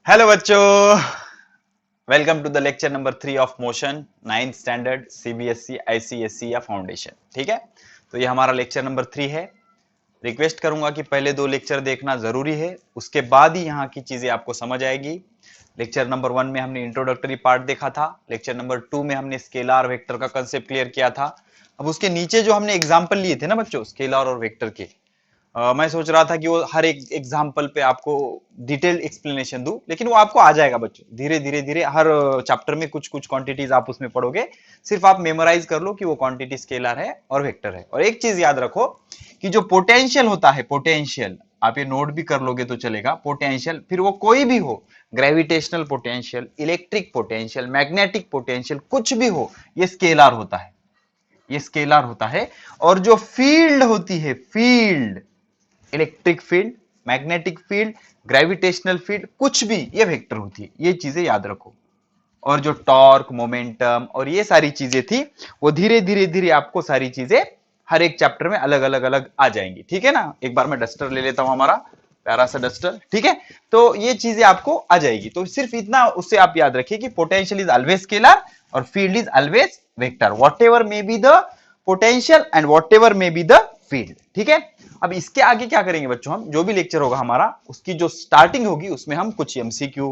Hello बच्चों, welcome to the lecture number 3 of motion 9th standard CBSE ICSE या foundation. ठीक है, तो ये हमारा लेक्चर नंबर 3 है। रिक्वेस्ट करूंगा कि पहले 2 लेक्चर देखना जरूरी है, उसके बाद ही यहाँ की चीजें आपको समझ आएगी। लेक्चर नंबर 1 में हमने इंट्रोडक्टरी पार्ट देखा था, लेक्चर नंबर 2 में हमने स्केलर वेक्टर का कंसेप्ट क्लियर किया था। अब उसके नीचे जो हमने एग्जाम्पल लिए थे ना बच्चों, स्केलर और वेक्टर के, मैं सोच रहा था कि वो हर एक एग्जाम्पल पे आपको डिटेल एक्सप्लेनेशन दूं, लेकिन वो आपको आ जाएगा बच्चों। धीरे धीरे धीरे हर चैप्टर में कुछ कुछ क्वांटिटीज आप उसमें पढ़ोगे। सिर्फ आप मेमोराइज कर लो कि वो क्वांटिटी स्केलर है और वेक्टर है। और एक चीज याद रखो कि जो पोटेंशियल होता है, पोटेंशियल आप ये नोट भी कर लोगे तो चलेगा। पोटेंशियल फिर वो कोई भी हो, gravitational potential, electric potential, magnetic potential, कुछ भी हो, ये स्केलर होता है, ये स्केलर होता है। और जो फील्ड होती है, field, electric field, magnetic field, gravitational field, कुछ भी, ये वेक्टर होती है। ये चीजें याद रखो। और जो टॉर्क, मोमेंटम और ये सारी चीजें थी, वो धीरे धीरे धीरे आपको सारी चीजें हर एक चैप्टर में अलग अलग अलग आ जाएंगी। ठीक है ना। एक बार मैं डस्टर ले लेता हूं, हमारा प्यारा सा डस्टर। ठीक है, तो ये चीजें आपको आ जाएगी। तो सिर्फ इतना उससे आप याद रखिए कि पोटेंशियल इज ऑलवेज स्केलर और field is always vector, what ever may be the potential and what ever may be the field. ठीक है, अब इसके आगे क्या करेंगे बच्चों, हम जो भी लेक्चर होगा हमारा, उसकी जो स्टार्टिंग होगी उसमें हम कुछ एमसीक्यू,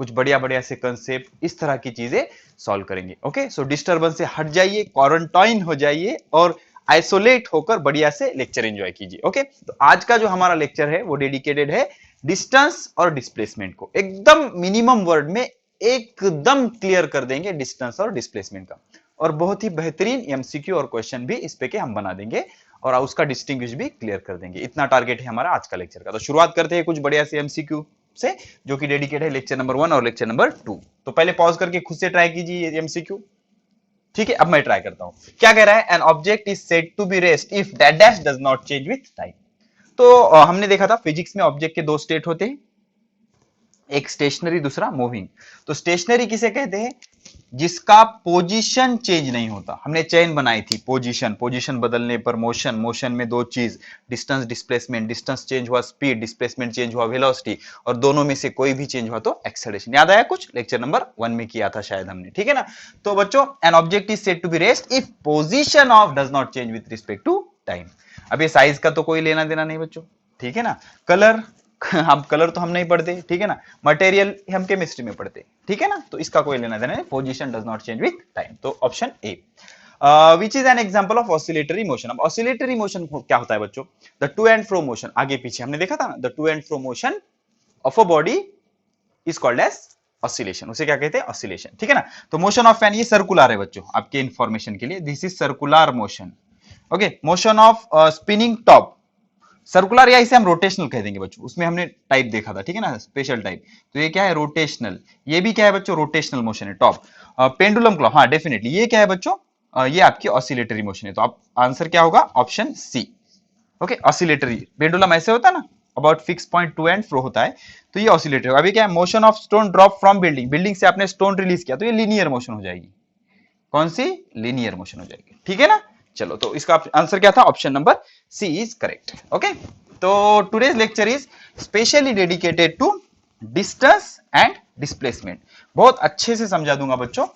कुछ बढ़िया बढ़िया से कंसेप्ट, इस तरह की चीजें सॉल्व करेंगे। ओके, सो डिस्टर्बेंस से हट जाइए, क्वारंटाइन हो जाइए और आइसोलेट होकर बढ़िया से लेक्चर एंजॉय कीजिए। ओके, तो आज का जो हमारा लेक्चर है वो डेडिकेटेड है डिस्टेंस और डिस्प्लेसमेंट को। एकदम मिनिमम वर्ड में एकदम क्लियर कर देंगे डिस्टेंस और डिस्प्लेसमेंट का, और बहुत ही बेहतरीन एमसीक्यू और क्वेश्चन भी इस पे के हम बना देंगे और उसका डिस्टिंग्विश भी क्लियर कर देंगे। इतना टारगेट है हमारा आज का लेक्चर का। तो शुरुआत करते हैं कुछ बढ़िया से एमसीक्यू से, जो कि डेडिकेट है लेक्चर नंबर 1 और लेक्चर नंबर 2। तो पहले पॉज करके खुद से ट्राई कीजिए एमसीक्यू। ठीक है, अब मैं ट्राई करता हूं। क्या कह रहा है, an object is said to be rest if that dash does not change with time. तो हमने देखा था फिजिक्स में ऑब्जेक्ट के 2 स्टेट होते हैं, एक स्टेशनरी, दूसरा मूविंग। तो स्टेशनरी किसे कहते हैं, जिसका पोजीशन चेंज नहीं होता। हमने चेन बनाई थी, पोजीशन, पोजीशन बदलने पर मोशन, मोशन में 2 चीज, डिस्टेंस, डिस्प्लेसमेंट, डिस्टेंस चेंज हुआ स्पीड, डिस्प्लेसमेंट चेंज हुआ वेलोसिटी, और दोनों में से कोई भी चेंज हुआ तो एक्सेलरेशन। याद आया कुछ, लेक्चर नंबर 1 में किया था शायद हमने। ठीक है ना। तो बच्चों, an object is said to be rest if position of does not change with respect to time. अब ये साइज का तो कोई लेना देना नहीं बच्चों। ठीक है ना। कलर, हम कलर तो हम नहीं पढ़ते। ठीक है ना। मटेरियल हम केमिस्ट्री में पढ़ते। ठीक है ना। तो इसका कोई लेना देना नहीं, position does not change with time. तो option A, which is an example of oscillatory motion. अब ऑसिलेटरी मोशन क्या होता है बच्चों, the to and fro motion. आगे पीछे हमने देखा था ना, the to and fro motion of a body is called as oscillation. उसे क्या कहते हैं, ऑसिलेशन। ठीक है ना। तो मोशन ऑफ फैन, ये सर्कुलर है बच्चों, आपके इंफॉर्मेशन के लिए, this is circular motion. Okay, motion of spinning top, circular, या इसे हम रोटेशनल कह देंगे बच्चों। उसमें हमने टाइप देखा था। ठीक है ना, स्पेशल टाइप। तो ये क्या है, रोटेशनल। ये भी क्या है बच्चों, रोटेशनल मोशन है। टॉप, पेंडुलम क्लॉक, हाँ डेफिनेटली ये क्या है बच्चों, ये आपकी ऑसिलेटरी मोशन है। तो आप आंसर क्या होगा, option C. Okay, oscillatory. Pendulum ऐसे होता है ना, about fix point to and fro होता है, तो ये ऑसिलेटरी। अभी क्या है, motion of stone drop from building, building से आपने स्टोन रिलीज किया, तो ये लीनियर मोशन हो जाएगी। कौन सी, लीनियर मोशन हो जाएगी। ठीक है ना। चलो, तो इसका आंसर क्या था, option number C is correct. Okay, तो today's lecture is specially dedicated to distance and displacement. बहुत अच्छे से समझा दूंगा बच्चों,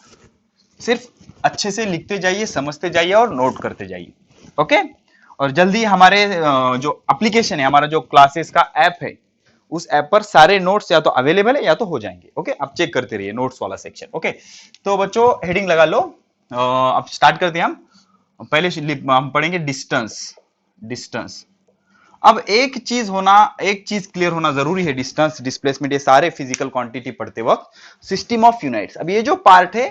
सिर्फ अच्छे से लिखते जाइए, समझते जाइए और नोट करते जाइए। ओके, और जल्दी हमारे जो एप्लीकेशन है, हमारा जो क्लासेस का ऐप है, उस ऐप पर सारे नोट्स या तो अवेलेबल है या तो हो जाएंगे। ओके, आप चेक करते रहिए नोट्स वाला सेक्शन। ओके, तो बच्चों हेडिंग लगा लो। अब स्टार्ट करते हैं हम। पहले हम पढ़ेंगे डिस्टेंस। डिस्टेंस, अब एक चीज होना, एक चीज क्लियर होना जरूरी है, डिस्टेंस, डिस्प्लेसमेंट, ये सारे फिजिकल क्वांटिटी पढ़ते वक्त सिस्टम ऑफ यूनिट्स। अब ये जो पार्ट है,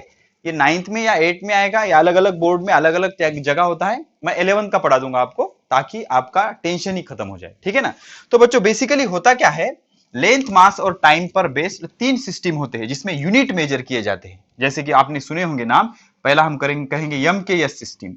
ये 9th में या 8th में आएगा, या अलग अलग बोर्ड में अलग अलग जगह होता है। मैं 11th का पढ़ा दूंगा आपको, ताकि आपका टेंशन ही खत्म हो जाए। ठीक है ना। तो बच्चों बेसिकली होता क्या है, लेंथ, मास और टाइम पर बेस्ड 3 सिस्टम होते हैं, जिसमें यूनिट मेजर किए जाते हैं। जैसे कि आपने सुने होंगे नाम, पहला हम कहेंगे एमकेएस सिस्टम।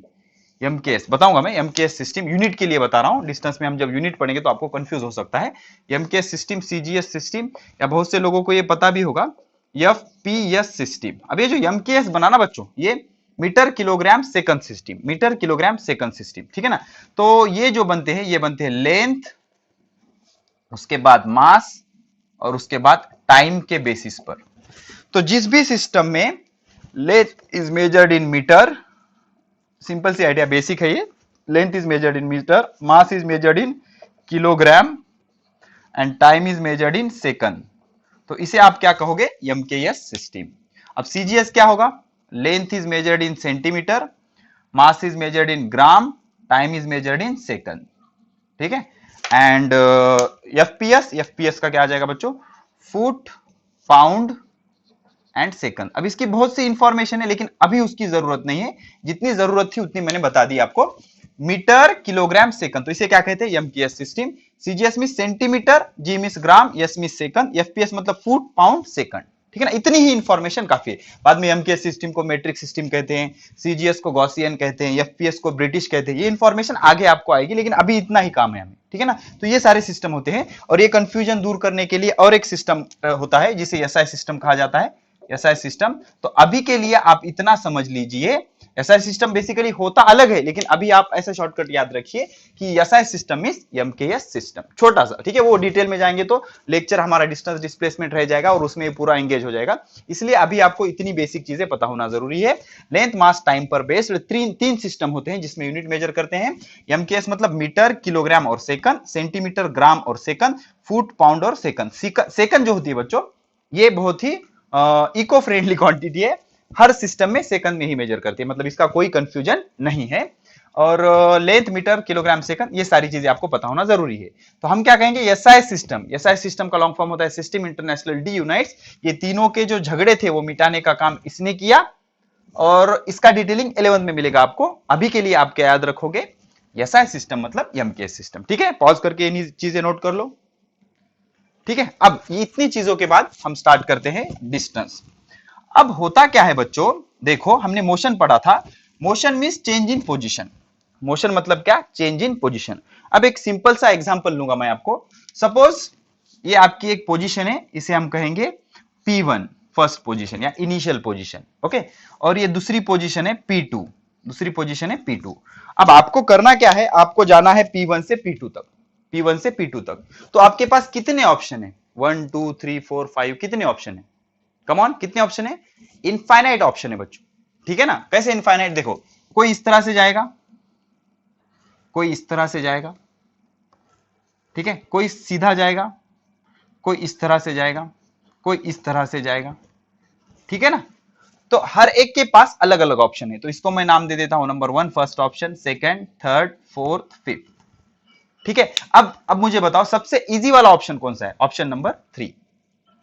एमकेएस बताऊंगा मैं, एमकेएस सिस्टम यूनिट के लिए बता रहा हूं। डिस्टेंस में हम जब यूनिट पढ़ेंगे तो आपको कंफ्यूज हो सकता है। एमकेएस सिस्टम, सीजीएस सिस्टम, या बहुत से लोगों को ये पता भी होगा, एफपीएस सिस्टम। अब ये जो एमकेएस बनाना बच्चों, ये metre kilogram second system, metre kilogram second system. ठीक है ना। तो ये जो बनते हैं, ये बनते हैं लेंथ, उसके बाद मास, और उसके बाद टाइम के बेसिस पर। तो जिस भी सिस्टम में length is measured in metre, simple सी आइडिया, बेसिक है ये, length is measured in metre, mass is measured in kilogram and time is measured in second, तो इसे आप क्या कहोगे, एमकेएस सिस्टम। अब सीजीएस क्या होगा, length is measured in centimetre, mass is measured in gram, time is measured in second, ठीक है। एंड एफपीएस का क्या आ जाएगा बच्चों, फुट, पाउंड एंड सेकंड। अब इसकी बहुत सी इंफॉर्मेशन है लेकिन अभी उसकी जरूरत नहीं है, जितनी जरूरत थी उतनी मैंने बता दी आपको। मीटर, किलोग्राम, सेकंड, तो इसे क्या कहते हैं, एमकेएस सिस्टम। सीजीएस में सेंटीमीटर, जी मिस ग्राम, एस मिस सेकंड, एफपीएस मतलब फुट, पाउंड, सेकंड, ठीक है ना। इतनी ही इंफॉर्मेशन काफी है। बाद में एमकेएस सिस्टम को मैट्रिक सिस्टम कहते हैं, सीजीएस को गॉसियन कहते हैं, एफपीएस को ब्रिटिश कहते हैं। ये इंफॉर्मेशन आगे आपको आएगी लेकिन अभी इतना ही काम है हमें, ठीक है ना। तो ये सारे सिस्टम होते हैं और ये कंफ्यूजन दूर करने के लिए और एक सिस्टम होता है जिसे एसआई सिस्टम कहा जाता है, एसआई सिस्टम। तो अभी के लिए आप इतना समझ लीजिए, एसआई सिस्टम बेसिकली होता अलग है लेकिन अभी आप ऐसा शॉर्टकट याद रखिए कि SI system is MKS system, छोटा सा, ठीक है। वो डिटेल में जाएंगे तो लेक्चर हमारा डिस्टेंस डिस्प्लेसमेंट रह जाएगा और उसमें पूरा एंगेज हो जाएगा, इसलिए अभी आपको इतनी बेसिक चीजें पता होना जरूरी है। लेंथ, मास, टाइम पर बेस्ड तीन सिस्टम होते हैं जिसमें यूनिट मेजर करते हैं। एमकेएस मतलब मीटर, किलोग्राम और सेकंड, सेंटीमीटर, ग्राम और सेकंड, फुट, पाउंड और सेकंड। सेकंड जो होती है बच्चों, ये बहुत ही इको फ्रेंडली क्वांटिटी है, हर सिस्टम में सेकंड में ही मेजर करती है, मतलब इसका कोई कंफ्यूजन नहीं है। और लेंथ, मीटर, किलोग्राम, सेकंड, ये सारी चीजें आपको पता होना जरूरी है। तो हम क्या कहेंगे, एसआई सिस्टम। एसआई सिस्टम का लॉन्ग फॉर्म होता है सिस्टम इंटरनेशनल डी यूनाइट्स। ये तीनों के जो झगड़े थे वो मिटाने का काम इसने किया और इसका डिटेलिंग 11th में मिलेगा आपको। अभी के लिए आप क्या याद रखोगे, एसआई सिस्टम मतलब एमकेएस सिस्टम, ठीक है। पॉज करके इन्हीं चीजें नोट कर लो, ठीक है। अब इतनी चीजों के बाद हम स्टार्ट करते हैं डिस्टेंस। अब होता क्या है बच्चों, देखो हमने मोशन पढ़ा था, motion means change in position. Motion मतलब क्या, चेंज इन पोजीशन। अब एक सिंपल सा एग्जांपल लूंगा मैं आपको। सपोज ये आपकी एक पोजीशन है, इसे हम कहेंगे P1 फर्स्ट पोजीशन या इनिशियल पोजीशन, ओके। और ये दूसरी पोजीशन है P2, दूसरी पोजीशन है P2। अब आपको करना क्या है, आपको जाना है P1 से P2 तक, P1 से P2 तक। तो आपके पास कितने ऑप्शन है, 1 2 3 4 5, कितने ऑप्शन है, कम ऑन, कितने ऑप्शन है, इनफाइनाइट ऑप्शन है बच्चों, ठीक है ना। कैसे इनफाइनाइट, देखो कोई इस तरह से जाएगा, कोई इस तरह से जाएगा, ठीक है, कोई सीधा जाएगा, कोई इस तरह से जाएगा, कोई इस तरह से जाएगा, ठीक है ना। तो हर एक के पास अलग अलग ऑप्शन है, तो इसको मैं नाम दे देता हूं number 1 first option, second, third, fourth, fifth, ठीक है। अब मुझे बताओ सबसे इजी वाला ऑप्शन कौन सा है, ऑप्शन नंबर 3,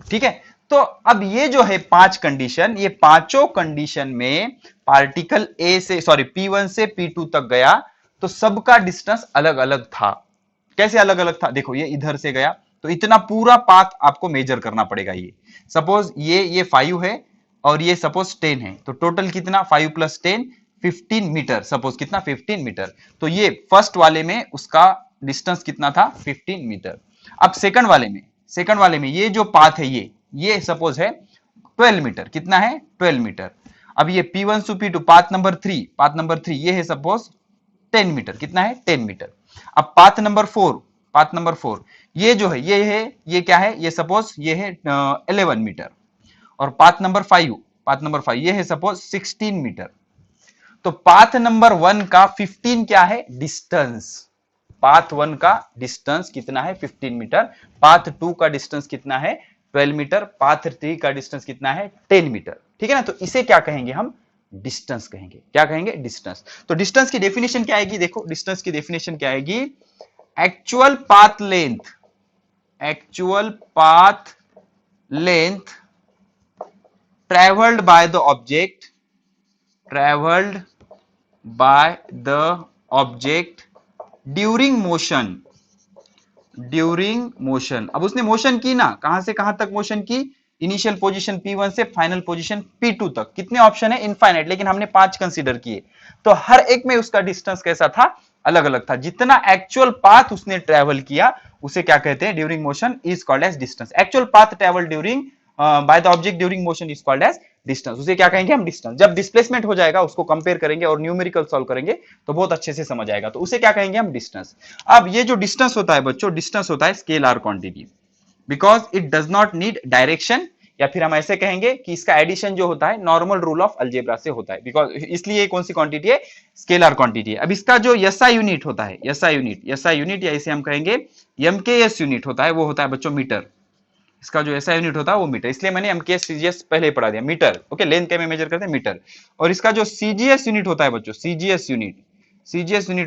ठीक है। तो अब ये जो है 5 कंडीशन, ये पांचों कंडीशन में पार्टिकल ए से सॉरी P1 से P2 तक गया तो सबका डिस्टेंस अलग अलग था। कैसे अलग अलग था, देखो ये इधर से गया तो इतना पूरा पाथ आपको मेजर करना पड़ेगा। ये सपोज ये 5 है और ये सपोज 10 है, तो टोटल कितना, 5 + 10 15 मीटर, सपोज कितना 15 मीटर। तो ये फर्स्ट वाले में उसका डिस्टेंस कितना था, 15 मीटर। अब सेकंड वाले में ये जो पाथ है ये सपोज है 12 मीटर, कितना है 12 मीटर। अब ये P1 से P2 पाथ नंबर 3 ये है सपोज 10 मीटर, कितना है 10 मीटर। अब पाथ नंबर 4 ये जो है ये क्या है, ये सपोज ये है 11 मीटर। और पाथ नंबर 5 ये है सपोज 16 मीटर। तो पाथ नंबर 1 का 15 क्या है, डिस्टेंस। पाथ 1 का डिस्टेंस कितना है 15 मीटर, पाथ 2 का डिस्टेंस कितना है 12 मीटर, पाथ 3 का डिस्टेंस कितना है 10 मीटर, ठीक है ना। तो इसे क्या कहेंगे हम, डिस्टेंस कहेंगे। क्या कहेंगे, डिस्टेंस। तो डिस्टेंस की डेफिनेशन क्या आएगी, देखो डिस्टेंस की डेफिनेशन क्या आएगी, actual path length travelled by the object during motion. अब उसने मोशन की ना, कहां से कहां तक मोशन की, इनिशियल पोजीशन P1 से फाइनल पोजीशन P2 तक। कितने ऑप्शन है, इनफाइनाइट, लेकिन हमने 5 कंसीडर किए। तो हर एक में उसका डिस्टेंस कैसा था, अलग अलग था। जितना एक्चुअल पाथ उसने ट्रेवल किया उसे क्या कहते हैं, during motion is called as distance. Actual path travel during by the object during motion is called as distance. उसे क्या कहेंगे हम, डिस्टेंस। जब डिस्प्लेसमेंट हो जाएगा उसको कंपेयर करेंगे और न्यूमेरिकल सॉल्व करेंगे तो बहुत अच्छे से समझ आएगा। तो उसे क्या कहेंगे हम, डिस्टेंस। अब ये जो डिस्टेंस होता है बच्चों, डिस्टेंस होता है scalar quantity. Because it does not need direction, या फिर हम ऐसे कहेंगे कि इसका एडिशन जो होता है नॉर्मल रूल ऑफ अलजेब्रा से होता है, बिकॉज इसलिए कौन सी क्वांटिटी है, स्केलर क्वांटिटी है। अब इसका जो एसआई यूनिट होता है, एसआई यूनिट या इसे हम कहेंगे एमकेएस यूनिट होता है, वो होता है बच्चों मीटर। इसका जो एसआई यूनिट होता है वो मीटर, इसलिए मैंने एमकेएस सीजीएस पहले ही पढ़ा दिया, मीटर। ओके, लेंथ के में मेजर करते हैं मीटर। और इसका जो सीजीएस यूनिट होता है बच्चों, सीजीएस यूनिट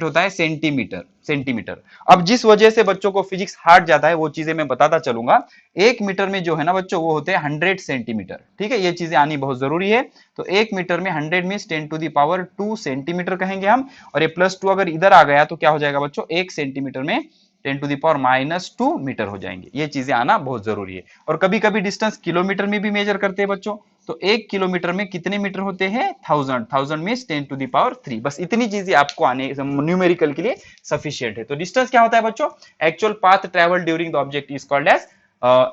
होता है सेंटीमीटर। अब जिस वजह से बच्चों को फिजिक्स हार्ड जाता है वो चीजें मैं बताता चलूंगा। 1 मीटर में जो है ना बच्चों वो होते हैं 100 सेंटीमीटर। ठीक है, ये चीजें आनी बहुत जरूरी है। तो 1 मीटर में 100 मीन्स 10⁻² सेंटीमीटर कहेंगे हम, और ये +2 अगर इधर आ गया तो क्या हो जाएगा बच्चों, 1 सेंटीमीटर में 10⁻⁻² मीटर हो जाएंगे। ये चीजें आना बहुत जरूरी है। और कभी कभी डिस्टेंस किलोमीटर में भी मेजर करते हैं बच्चों, तो 1 किलोमीटर में कितने मीटर होते हैं, 1000 मीन्स 10⁻3। बस इतनी चीजें आपको आने न्यूमेरिकल के लिए सफिशियंट है। तो डिस्टेंस क्या होता है बच्चों, actual path travel during the object is called as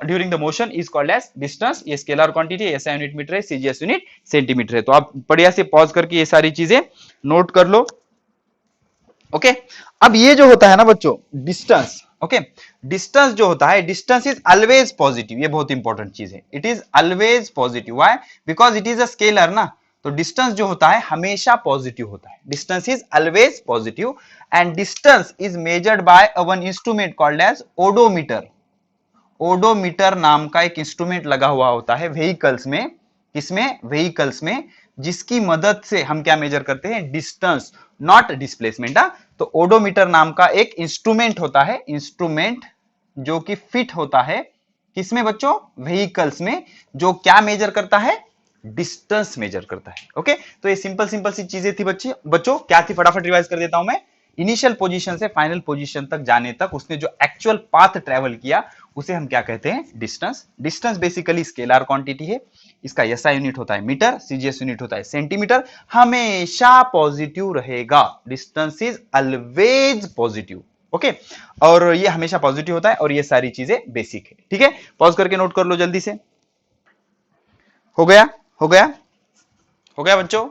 during the motion is called as distance. ये स्केलर क्वांटिटी है, एसआई यूनिट मीटर है, सीजीएस यूनिट सेंटीमीटर है। तो आप बढ़िया से पॉज करके ये सारी चीजें नोट कर लो। ओके, अब ये जो होता है ना बच्चों डिस्टेंस, ओके, डिस्टेंस जो होता है, डिस्टेंस इज ऑलवेज पॉजिटिव। ये बहुत इंपॉर्टेंट चीज है, it is always positive. Why, because it is a scalar ना, तो डिस्टेंस जो होता है हमेशा पॉजिटिव होता है। Distance is always positive and distance is measured by one instrument called as odometer. Odometer नाम का एक इंस्ट्रूमेंट लगा हुआ होता है व्हीकल्स में, किसमें, व्हीकल्स में, जिसकी मदद से हम क्या मेजर करते हैं, डिस्टेंस, नॉट डिस्प्लेसमेंट। तो ओडोमीटर नाम का एक इंस्ट्रूमेंट होता है, इंस्ट्रूमेंट जो कि फिट होता है किसमें बच्चों, व्हीकल्स में, जो क्या मेजर करता है, डिस्टेंस मेजर करता है। ओके, तो ये सिंपल सी चीजें थी बच्चों क्या थी, फटाफट रिवाइज कर देता हूं मैं। इनिशियल पोजीशन से फाइनल पोजीशन तक जाने तक उसने जो एक्चुअल पाथ ट्रेवल किया उसे हम क्या कहते हैं, distance. Distance basically scalar quantity है, इसका एसआई यूनिट होता है मीटर, सीजीएस यूनिट होता है सेंटीमीटर, हमेशा पॉजिटिव रहेगा। Distance is always positive. Okay, और ये हमेशा पॉजिटिव होता है, और ये सारी चीजें बेसिक है। ठीक है, पॉज करके नोट कर लो जल्दी से। हो गया बच्चों,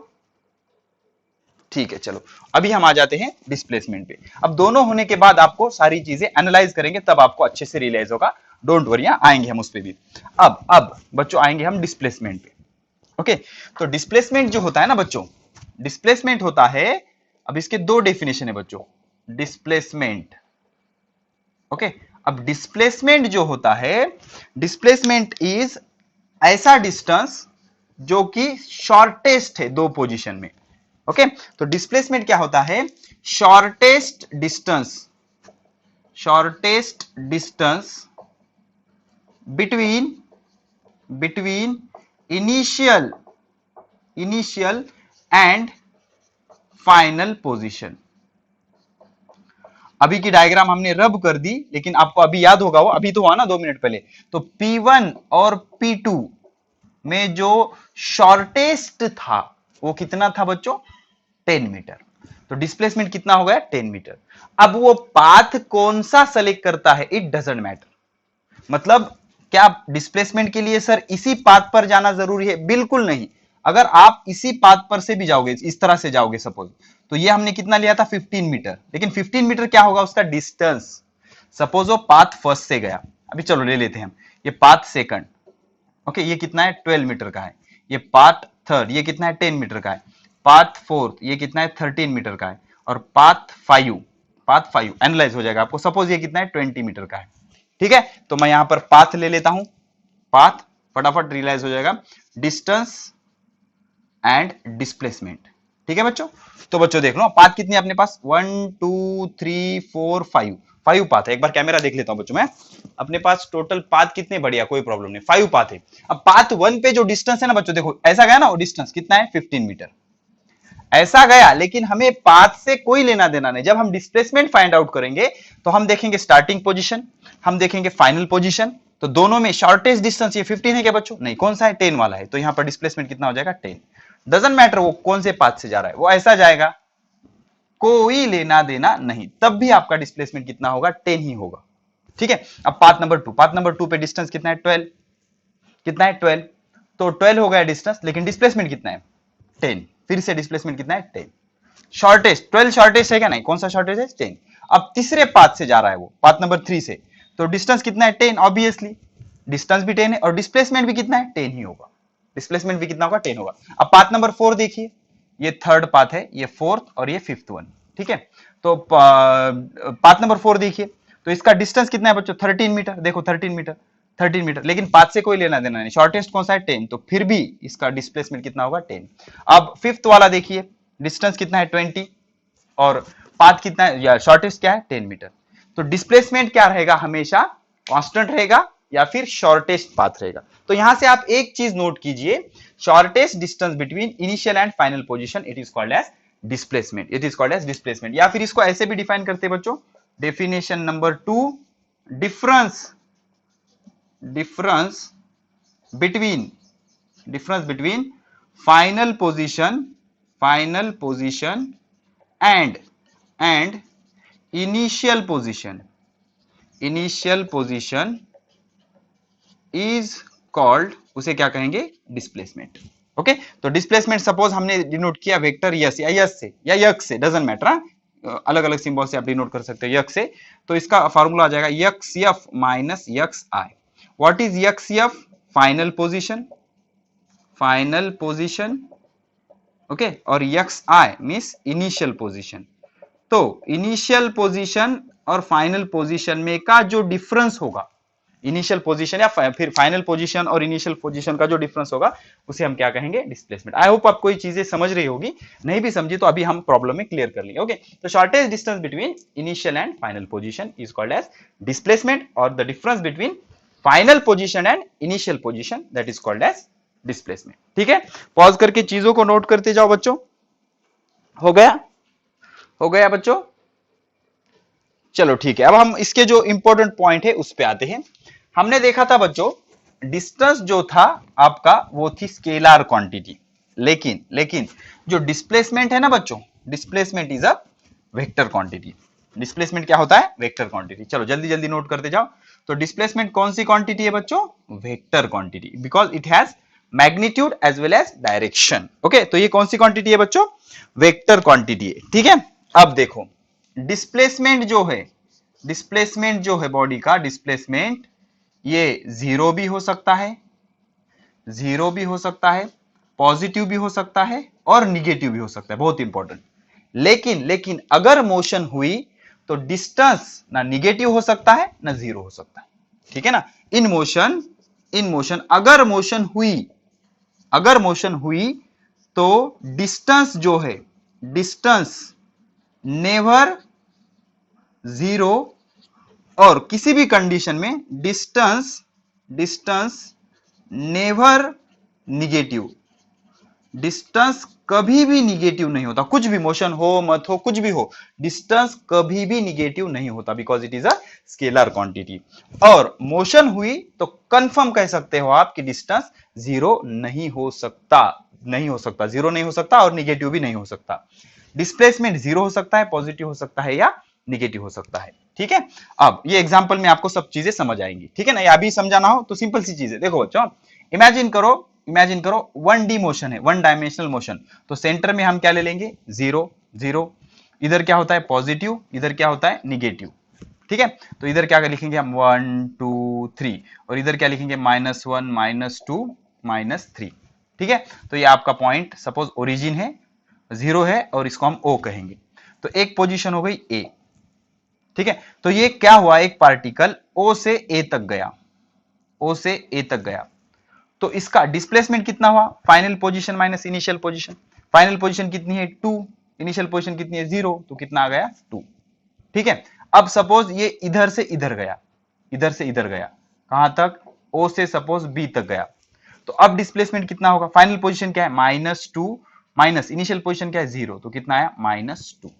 ठीक है। चलो अभी हम आ जाते हैं डिस्प्लेसमेंट पे। अब दोनों होने के बाद आपको सारी चीजें एनालाइज करेंगे, तब आपको अच्छे से रियलाइज होगा। डोंट वरी, आएंगे हम उस पे भी। अब बच्चों आएंगे हम डिस्प्लेसमेंट पे। ओके, तो डिस्प्लेसमेंट जो होता है ना बच्चों, डिस्प्लेसमेंट होता है, अब इसके दो डेफिनेशन है बच्चों, डिस्प्लेसमेंट। ओके, अब डिस्प्लेसमेंट जो होता है, डिस्प्लेसमेंट इज ऐसा डिस्टेंस जो कि शॉर्टेस्ट है दो पोजीशन में। ओके, तो डिस्प्लेसमेंट क्या होता है, shortest distance between initial and final position. अभी की डायग्राम हमने रब कर दी, लेकिन आपको अभी याद होगा, वो अभी तो हुआ ना 2 मिनट पहले। तो P1 और P2 में जो शॉर्टेस्ट था वो कितना था बच्चों, 10 मीटर। तो डिस्प्लेसमेंट कितना हो गया, 10 मीटर। अब वो पाथ कौन सा सेलेक्ट करता है, इट डजंट मैटर। मतलब क्या डिस्प्लेसमेंट के लिए सर इसी पाथ पर जाना जरूरी है, बिल्कुल नहीं। अगर आप इसी पाथ पर से भी जाओगे, इस तरह से जाओगे सपोज, तो ये हमने कितना लिया था, 15 मीटर। लेकिन 15 मीटर क्या होगा उसका डिस्टेंस। सपोज वो पाथ फर्स्ट से गया, अभी चलो ले लेते हैं हम, ये पाथ सेकंड, ओके, ये कितना है, 12 मीटर का है। ये पाथ थर्ड, ये कितना है, 10 मीटर का है। पाथ फोर्थ, ये कितना है, 13 मीटर का है। और पाथ फाइव एनालाइज हो जाएगा आपको, सपोज ये कितना है, 20 मीटर का है। ठीक है, तो मैं यहां पर पाथ ले लेता हूं, पाथ फटाफट रियलाइज हो जाएगा, डिस्टेंस एंड डिस्प्लेसमेंट। ठीक है बच्चों, तो बच्चों देख लो पाथ कितनी है अपने पास, 1 2 3 4 5 पाथ है। एक बार कैमरा देख लेता हूं बच्चों मैं, अपने पास टोटल पाथ कितने, बढ़िया कोई प्रॉब्लम नहीं, 5 पाथ है। अब पाथ 1 पे जो डिस्टेंस है ना बच्चों, देखो ऐसा गया ना, वो डिस्टेंस कितना है, 15 मीटर ऐसा गया। लेकिन हमें पाथ से कोई लेना देना नहीं। जब हम डिस्प्लेसमेंट फाइंड आउट करेंगे तो हम देखेंगे स्टार्टिंग पोजीशन, हम देखेंगे फाइनल पोजीशन। तो दोनों में शॉर्टेस्ट डिस्टेंस ये 15 है क्या बच्चों, नहीं, कौन सा है, 10 वाला है। तो यहां पर डिस्प्लेसमेंट कितना हो जाएगा, 10। डजंट मैटर वो कौन से पाथ से जा रहा है, वो ऐसा जाएगा, कोई लेना देना नहीं, तब भी आपका डिस्प्लेसमेंट कितना होगा, 10 ही होगा। ठीक है, अब पाथ नंबर 2 पे डिस्टेंस कितना है, 12, कितना है, 12। तो 12 हो गया डिस्टेंस, लेकिन डिस्प्लेसमेंट कितना है, 10। फिर से डिस्प्लेसमेंट कितना है, 10। शॉर्टेस्ट 12 शॉर्टेस्ट है क्या, नहीं, कौन सा शॉर्टेस्ट है, 10। अब तीसरे पाथ से जा रहा है वो, पाथ नंबर 3 से, तो डिस्टेंस कितना है, 10 ऑब्वियसली। डिस्टेंस भी 10 है और डिस्प्लेसमेंट भी कितना है, 10 ही होगा। डिस्प्लेसमेंट भी कितना होगा, 10 होगा। अब पाथ नंबर 4 देखिए, ये थर्ड पाथ है, ये फोर्थ और ये फिफ्थ वन, ठीक है। तो पाथ नंबर 4 देखिए, तो इसका डिस्टेंस कितना है बच्चों, 13 मीटर। देखो 13 मीटर, 13 मीटर, लेकिन पाथ से कोई लेना देना नहीं, शॉर्टेस्ट कौन सा है, 10, तो फिर भी इसका डिस्प्लेसमेंट कितना होगा, 10। अब फिफ्थ वाला देखिए, डिस्टेंस कितना है, 20, और पाथ कितना है, या शॉर्टेस्ट क्या है, 10 मीटर। तो डिस्प्लेसमेंट क्या रहेगा, हमेशा कांस्टेंट रहेगा या फिर शॉर्टेस्ट पाथ रहेगा। तो यहां से आप एक चीज नोट कीजिए, shortest distance between initial and final position, it is called as displacement, it is called as displacement. या फिर इसको ऐसे भी डिफाइन करते हैं बच्चों, definition number 2, difference between final position and initial position is called, उसे क्या कहेंगे, डिस्प्लेसमेंट। ओके, तो डिस्प्लेसमेंट सपोज हमने डिनोट किया वेक्टर यस या यस से या यक्स से, डजंट मैटर, अलग अलग सिंबल से आप डिनोट कर सकते हो यक्स से। तो इसका फॉर्मूला आ जाएगा X F minus X I. What is X F, final position, okay, और X I means initial position. तो इनिशियल पोजीशन और फाइनल पोजीशन में का जो डिफरेंस होगा, इनिशियल पोजीशन या फिर फाइनल पोजीशन और इनिशियल पोजीशन का जो डिफरेंस होगा, उसे हम क्या कहेंगे, डिस्प्लेसमेंट। आई होप आपको ये चीजें समझ रही होगी, नहीं भी समझी तो अभी हम प्रॉब्लम में क्लियर कर लेंगे। ओके, तो shortest distance between initial and final position is called as displacement, और the difference between final position and initial position, that is called as displacement. ठीक है, पॉज करके चीजों को नोट करते जाओ बच्चों। हो गया बच्चों, चलो ठीक है। अब हम इसके जो इंपॉर्टेंट पॉइंट है उस पे आते हैं। हमने देखा था बच्चों, डिस्टेंस जो था आपका वो थी स्केलर क्वांटिटी, लेकिन जो डिस्प्लेसमेंट है ना बच्चों, displacement is a vector quantity. Displacement क्या होता है, वेक्टर क्वांटिटी। चलो जल्दी जल्दी नोट करते जाओ। तो डिस्प्लेसमेंट कौन सी क्वांटिटी है बच्चों, vector quantity, because it has magnitude as well as direction. Okay, तो ये कौन सी क्वांटिटी है बच्चों, वेक्टर क्वांटिटी है। ठीक है, अब देखो डिस्प्लेसमेंट जो है बॉडी का डिस्प्लेसमेंट, ये जीरो भी हो सकता है, पॉजिटिव भी हो सकता है और निगेटिव भी हो सकता है, बहुत इंपॉर्टेंट। लेकिन अगर मोशन हुई तो डिस्टेंस ना निगेटिव हो सकता है ना जीरो हो सकता है। ठीक है ना, इन मोशन अगर मोशन हुई तो डिस्टेंस जो है, डिस्टेंस नेवर जीरो, और किसी भी कंडीशन में डिस्टेंस नेवर निगेटिव, डिस्टेंस कभी भी निगेटिव नहीं होता। कुछ भी मोशन हो मत हो, कुछ भी हो, डिस्टेंस कभी भी निगेटिव नहीं होता, because it is a scalar quantity. और मोशन हुई तो कंफर्म कह सकते हो आप कि डिस्टेंस जीरो नहीं हो सकता, जीरो नहीं हो सकता और निगेटिव भी नहीं हो सकता। डिस्प्लेसमेंट जीरो हो सकता है, पॉजिटिव हो सकता है या निगेटिव हो सकता है। ठीक है, अब ये एग्जांपल में आपको सब चीजें समझ आएंगी। ठीक है ना, ये अभी समझाना हो तो सिंपल सी चीज है। देखो बच्चों, इमेजिन करो 1D मोशन है, 1 डायमेंशनल मोशन। तो सेंटर में हम क्या ले लेंगे, 0, इधर क्या होता है पॉजिटिव, इधर क्या होता है निगेटिव। ठीक है, तो इधर क्या लिखेंगे हम 1 2 3, और इधर क्या लिखेंगे -1 -2 -3। ठीक है, तो ये आपका पॉइंट सपोज ओरिजिन है, 0 है, और इसको हम O कहेंगे। तो एक पोजीशन हो गई A। ठीक है, तो ये क्या हुआ, एक पार्टिकल O से A तक गया, तो इसका डिस्प्लेसमेंट कितना हुआ, final position minus initial position. Final position कितनी है 2, इनिशियल पोजीशन कितनी है 0, तो कितना आ गया 2। ठीक है, अब सपोज ये इधर से इधर गया, कहां तक, O से सपोज B तक गया, तो अब डिस्प्लेसमेंट कितना होगा, फाइनल पोजीशन क्या है -2 माइनस इनिशियल पोजीशन क्या है 0, तो कितना आया -2।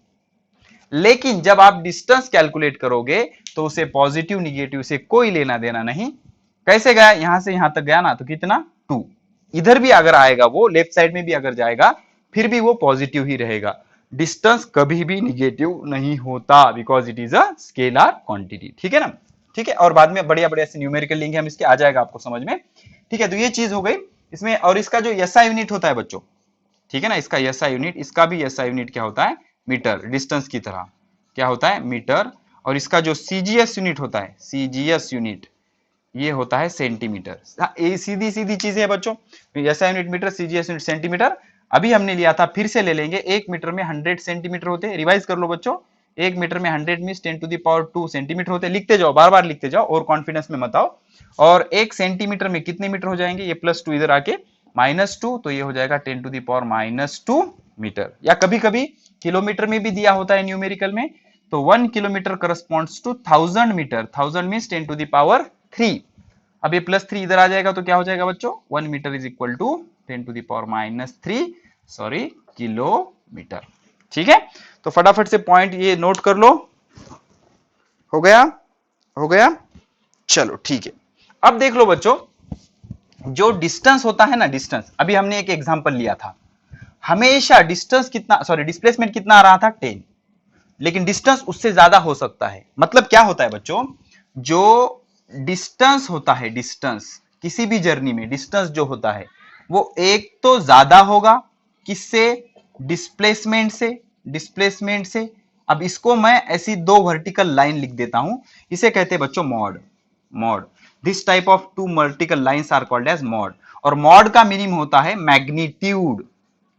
लेकिन जब आप डिस्टेंस कैलकुलेट करोगे तो उसे पॉजिटिव निगेटिव से कोई लेना देना नहीं। कैसे गया, यहां से यहां तक गया ना, तो कितना 2। इधर भी अगर आएगा, वो लेफ्ट साइड में भी अगर जाएगा, फिर भी वो पॉजिटिव ही रहेगा। डिस्टेंस कभी भी निगेटिव नहीं होता, because it is a scalar quantity. ठीक है ना, ठीक है, और बाद में बढ़िया ऐसे न्यूमेरिकल लिंक हम इसके आ जाएगा आपको समझ में। ठीक है, तो ये चीज हो गई इसमें। और इसका जो एसआई यूनिट होता है बच्चों, ठीक है ना, इसका एसआई यूनिट, इसका भी एसआई यूनिट क्या होता है, मीटर, डिस्टेंस की तरह क्या होता है मीटर। और इसका जो सीजीएस यूनिट होता है, सीजीएस यूनिट ये होता है सेंटीमीटर। ये सीधी सीधी चीजें है बच्चों, SI unit metre, CGS unit centimetre. अभी हमने लिया था, फिर से ले लेंगे, 1 मीटर में 100 सेंटीमीटर होते हैं। रिवाइज कर लो बच्चों, 1 मीटर में 100 मीन्स 10⁻² सेंटीमीटर होते हैं। लिखते जाओ, बार बार लिखते जाओ और कॉन्फिडेंस में मत आओ। और 1 सेंटीमीटर में कितने मीटर हो जाएंगे, ये +2 इधर आके -2, तो ये हो जाएगा 10⁻² मीटर। या कभी कभी किलोमीटर में भी दिया होता है न्यूमेरिकल में, तो 1 kilometre corresponds to 1000 metre. 1000 means 10⁻3। अब ये +3 इधर आ जाएगा तो क्या हो जाएगा बच्चों, 1 metre is equal to 10⁻³ sorry kilometre. ठीक है, तो फटाफट से पॉइंट ये नोट कर लो। हो गया, हो गया, चलो ठीक है। अब देख लो बच्चों, जो डिस्टेंस होता है ना, डिस्टेंस, अभी हमने एक एग्जांपल लिया था, हमेशा डिस्टेंस कितना, सॉरी डिस्प्लेसमेंट कितना आ रहा था, 10, लेकिन डिस्टेंस उससे ज्यादा हो सकता है। मतलब क्या होता है बच्चों, जो डिस्टेंस होता है, डिस्टेंस किसी भी जर्नी में डिस्टेंस जो होता है वो एक तो ज्यादा होगा, किससे, डिस्प्लेसमेंट से, डिस्प्लेसमेंट से। अब इसको मैं ऐसी 2 वर्टिकल लाइन लिख देता हूं, इसे कहते हैं बच्चों mod. Mod, this type of 2 vertical lines are called as mod. और मॉड का मीनिंग होता है मैग्नीट्यूड।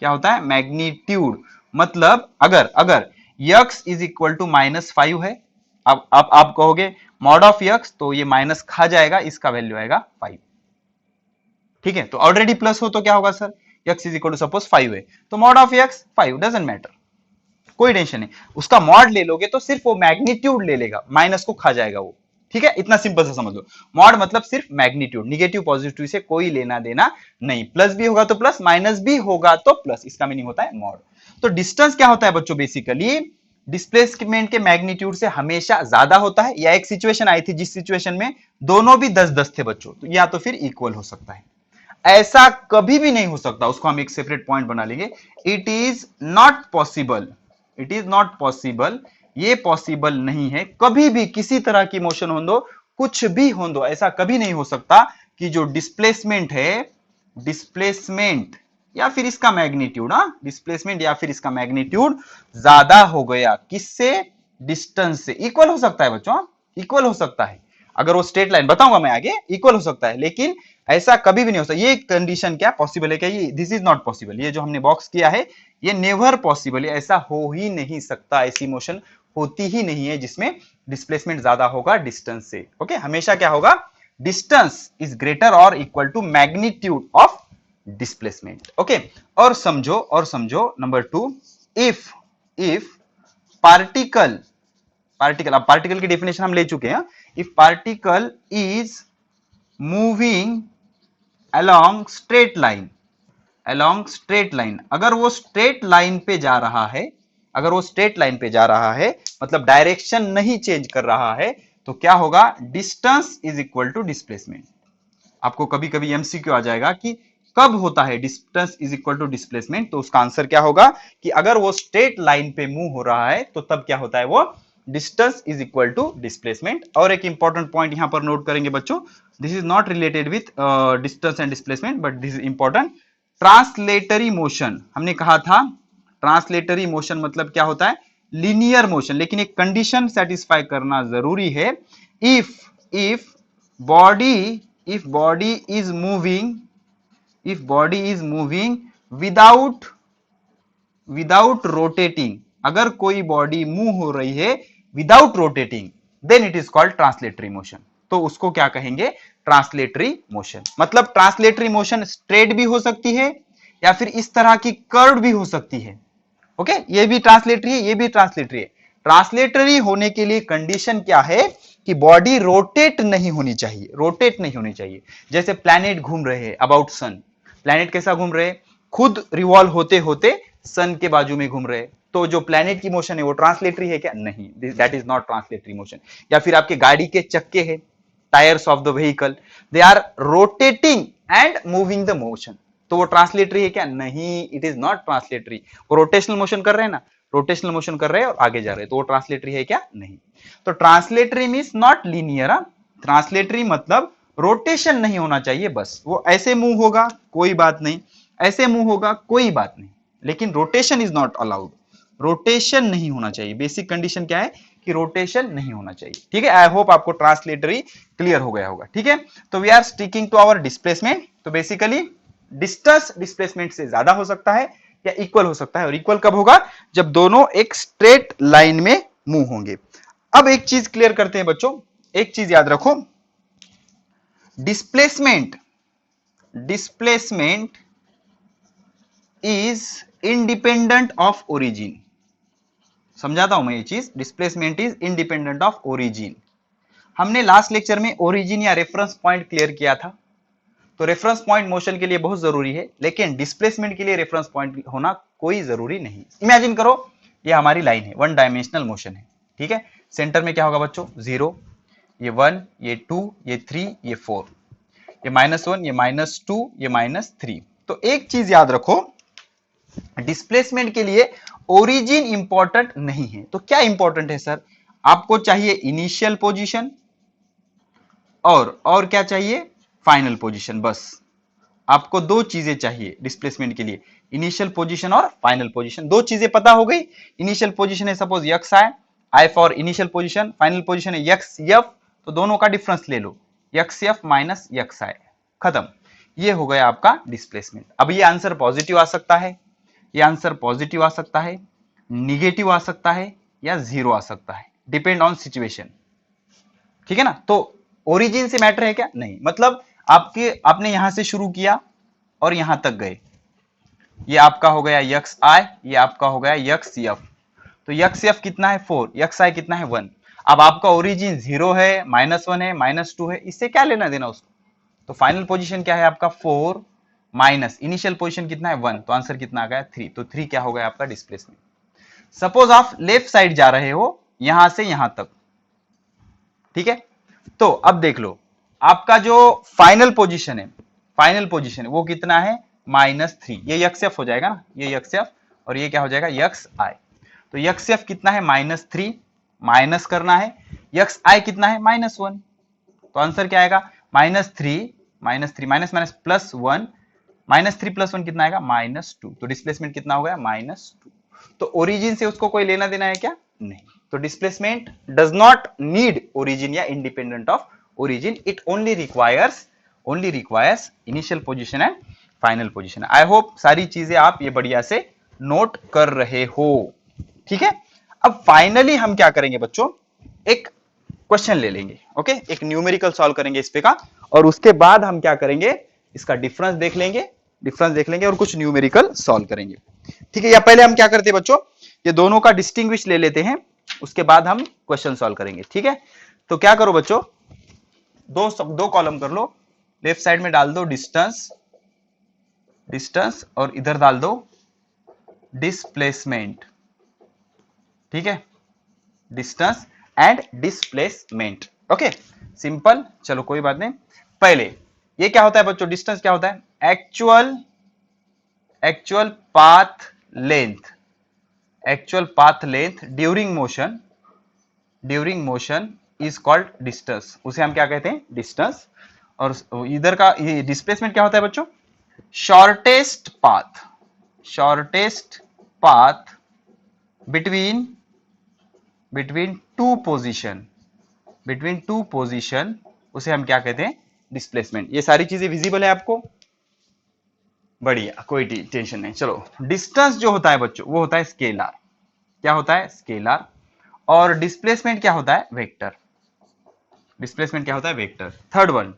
क्या होता है, मैग्नीट्यूड। मतलब अगर x इज इक्वल टू -5 है, अब आप कहोगे मॉड ऑफ x, तो ये माइनस खा जाएगा, इसका वैल्यू आएगा 5। ठीक है, तो ऑलरेडी प्लस हो तो क्या होगा sir, x is equal to suppose 5 है, तो mod of x 5, doesn't matter, कोई टेंशन नहीं। उसका मॉड ले लोगे तो सिर्फ वो मैग्नीट्यूड ले लेगा, माइनस को खा जाएगा वो। ठीक है, इतना सिंपल से समझ लो। मॉड मतलब सिर्फ मैग्नीट्यूड, निगेटिव पॉजिटिव से कोई लेना देना नहीं। प्लस भी होगा तो प्लस, माइनस भी होगा तो प्लस, इसका मीनिंग होता है मॉड। तो डिस्टेंस क्या होता है बच्चों, बेसिकली डिस्प्लेसमेंट के मैग्नीट्यूड से हमेशा ज्यादा होता है। या एक सिचुएशन आई थी जिस सिचुएशन में दोनों भी 10-10 थे बच्चों, तो या तो फिर इक्वल हो सकता है। ऐसा कभी भी नहीं हो सकता, उसको हम एक सेपरेट पॉइंट बना लेंगे। It is not possible, it is not possible, ये पॉसिबल नहीं है। कभी भी किसी तरह की मोशन हो दो, कुछ भी हो दो, ऐसा कभी नहीं हो सकता कि जो डिस्प्लेसमेंट है, डिस्प्लेसमेंट या फिर इसका मैग्नीट्यूड, डिस्प्लेसमेंट या फिर इसका मैग्नीट्यूड ज्यादा हो गया, किससे, डिस्टेंस से। इक्वल हो सकता है बच्चों, इक्वल हो सकता है। अगर वो स्ट्रेट लाइन, बताऊंगा मैं आगे, इक्वल हो सकता है, लेकिन ऐसा कभी भी नहीं हो सकता। ये कंडीशन क्या पॉसिबल है, क्या ये, दिस इज नॉट पॉसिबल, ये जो हमने बॉक्स किया है ये नेवर पॉसिबल है, ऐसा हो ही नहीं सकता। ऐसी मोशन होती ही नहीं है जिसमें डिस्प्लेसमेंट ज्यादा होगा डिस्टेंस से। ओके, हमेशा क्या होगा, डिस्टेंस इज ग्रेटर और equal to magnitude of displacement. Okay, और समझो नंबर 2, इफ पार्टिकल, अब पार्टिकल की डेफिनेशन हम ले चुके हैं। If particle is moving along straight line, along straight line, अगर वो स्ट्रेट लाइन पे जा रहा है, अगर वो स्ट्रेट लाइन पे जा रहा है, मतलब डायरेक्शन नहीं चेंज कर रहा है, तो क्या होगा, distance is equal to displacement. आपको कभी कभी एमसीक्यू आ जाएगा कि कब होता है distance is equal to displacement, तो उसका आंसर क्या होगा कि अगर वो स्ट्रेट लाइन पे मूव हो रहा है तो तब क्या होता है, वो distance is equal to displacement. और एक इंपॉर्टेंट पॉइंट यहां पर नोट करेंगे बच्चों, this is not related with distance and displacement, but this is important. Translatory motion, हमने कहा था ट्रांसलेटरी मोशन मतलब क्या होता है, लीनियर मोशन, लेकिन एक कंडीशन सेटिस्फाई करना जरूरी है। If body is moving, if body is moving without rotating, अगर कोई बॉडी मूव हो रही है without rotating, then it is called translatory motion. तो उसको क्या कहेंगे, ट्रांसलेटरी मोशन। मतलब ट्रांसलेटरी मोशन स्ट्रेट भी हो सकती है या फिर इस तरह की कर्व भी हो सकती है। ओके, ये भी ट्रांसलेटरी है, ये भी ट्रांसलेटरी है। ट्रांसलेटरी होने के लिए कंडीशन क्या है कि बॉडी रोटेट नहीं होनी चाहिए, रोटेट नहीं होनी चाहिए। जैसे प्लैनेट घूम रहे हैं अबाउट सन, प्लैनेट कैसा घूम रहे, खुद रिवॉल्व होते होते सन के बाजू में घूम रहे, तो जो प्लैनेट की मोशन है वो ट्रांसलेटरी है क्या, नहीं, that is not translatory motion. या फिर आपके गाड़ी के चक्के हैं, tyres of the vehicle, they are rotating and moving the motion, तो वो ट्रांसलेटरी है क्या, नहीं, इट इज नॉट ट्रांसलेटरी। वो रोटेशनल मोशन कर रहे हैं ना, रोटेशनल मोशन कर रहे हैं और आगे जा रहे हैं, तो वो ट्रांसलेटरी है क्या, नहीं। तो translatory means not linear, translatory मतलब रोटेशन नहीं होना चाहिए, बस वो ऐसे मूव होगा कोई बात नहीं, ऐसे मूव होगा कोई बात नहीं, लेकिन rotation is not allowed, rotation नहीं होना चाहिए। बेसिक कंडीशन क्या है कि रोटेशन नहीं होना चाहिए। ठीक है, आई होप आपको ट्रांसलेटरी क्लियर हो गया होगा। ठीक है, तो we are sticking to our displacement. तो बेसिकली डिस्टेंस डिस्प्लेसमेंट से ज्यादा हो सकता है या इक्वल हो सकता है, और इक्वल कब होगा, जब दोनों एक स्ट्रेट लाइन में मूव होंगे। अब एक चीज क्लियर करते हैं बच्चों, एक चीज याद रखो, displacement is independent of origin. समझाता हूं मैं ये चीज, displacement is independent of origin. हमने लास्ट लेक्चर में ओरिजिन या रेफरेंस पॉइंट क्लियर किया था। तो रेफरेंस पॉइंट मोशन के लिए बहुत जरूरी है, लेकिन डिस्प्लेसमेंट के लिए रेफरेंस पॉइंट होना कोई जरूरी नहीं। इमेजिन करो ये हमारी लाइन है, वन डायमेंशनल मोशन है। ठीक है, सेंटर में क्या होगा बच्चों, 0, ये 1, ये 2, ये 3, ये 4, ये -1, ये -2, ये -3। तो एक चीज याद रखो, डिस्प्लेसमेंट के लिए ओरिजिन इंपॉर्टेंट नहीं है। तो क्या इंपॉर्टेंट है सर, आपको चाहिए इनिशियल पोजीशन और क्या चाहिए, फाइनल पोजीशन। बस आपको दो चीजें चाहिए डिस्प्लेसमेंट के लिए, इनिशियल पोजीशन और फाइनल पोजीशन। दो चीजें पता हो गई, इनिशियल पोजीशन है suppose x I for initial position, final position है यक्स एफ, तो दोनों का डिफरेंस ले लो, यक्स एफ माइनस यक्स आई, खत्म। ये हो गया आपका डिस्प्लेसमेंट। अब ये आंसर पॉजिटिव आ सकता है, ये आंसर पॉजिटिव आ सकता है, निगेटिव आ सकता है, या 0 आ सकता है, डिपेंड ऑन सिचुएशन। ठीक है ना, तो ओरिजिन से मैटर है क्या, नहीं। मतलब आपने यहां से शुरू किया और यहां तक गए, ये आपका हो गया यक्स आई, ये आपका हो गया यक्स एफ। तो यक्स एफ कितना है 4, यक्स आई कितना है 1। अब आपका ओरिजिन 0 है, -1 है, -2 है, इससे क्या लेना देना उसको। तो फाइनल पोजीशन क्या है आपका 4 माइनस इनिशियल पोजीशन कितना है 1, तो आंसर कितना आ गया 3। तो 3 क्या हो गया आपका डिस्प्लेसमेंट। सपोज आप लेफ्ट साइड जा रहे हो यहां से यहां तक, ठीक है, तो अब देख लो आपका जो फाइनल पोजीशन है वो कितना है -3। ये यक्स एफ हो जाएगा ना, ये यक्स एफ, और ये क्या हो जाएगा यक्स आई। तो यक्स एफ कितना है -3, माइनस करना है, यक्स आई कितना है -1, तो आंसर क्या आएगा -3 माइनस माइनस प्लस 1, -3 + 1 कितना आएगा -2। तो डिस्प्लेसमेंट कितना हो गया -2। तो ओरिजिन से उसको कोई लेना देना है क्या, नहीं। तो displacement does not need origin या independent of origin, it only requires initial position and final position. I hope सारी चीजें आप ये बढ़िया से नोट कर रहे हो। ठीक है, अब फाइनली हम क्या करेंगे बच्चों, एक क्वेश्चन ले लेंगे, ओके, एक न्यूमेरिकल सॉल्व करेंगे इस पे का, और उसके बाद हम क्या करेंगे, इसका डिफरेंस देख लेंगे और कुछ न्यूमेरिकल सॉल्व करेंगे। ठीक है, या पहले हम क्या करते हैं बच्चों, ये दोनों का डिस्टिंग्विश ले लेते हैं, उसके बाद हम क्वेश्चन सॉल्व करेंगे। ठीक है, तो क्या करो बच्चों, दो कॉलम कर लो, लेफ्ट साइड में डाल दो डिस्टेंस और इधर डाल दो डिस्प्लेसमेंट। ठीक है, distance and displacement, okay, simple. चलो कोई बात नहीं, पहले ये क्या होता है बच्चों, डिस्टेंस क्या होता है, actual path length during motion is called distance, उसे हम क्या कहते हैं, डिस्टेंस। और इधर का ये डिस्प्लेसमेंट क्या होता है बच्चों, shortest path between two position, उसे हम क्या कहते हैं, डिस्प्लेसमेंट। ये सारी चीजें विजिबल है आपको, बढ़िया, कोई टेंशन नहीं। चलो, डिस्टेंस जो होता है बच्चों वो होता है स्केलर, क्या होता है, स्केलर। और डिस्प्लेसमेंट क्या होता है, वेक्टर। थर्ड वन,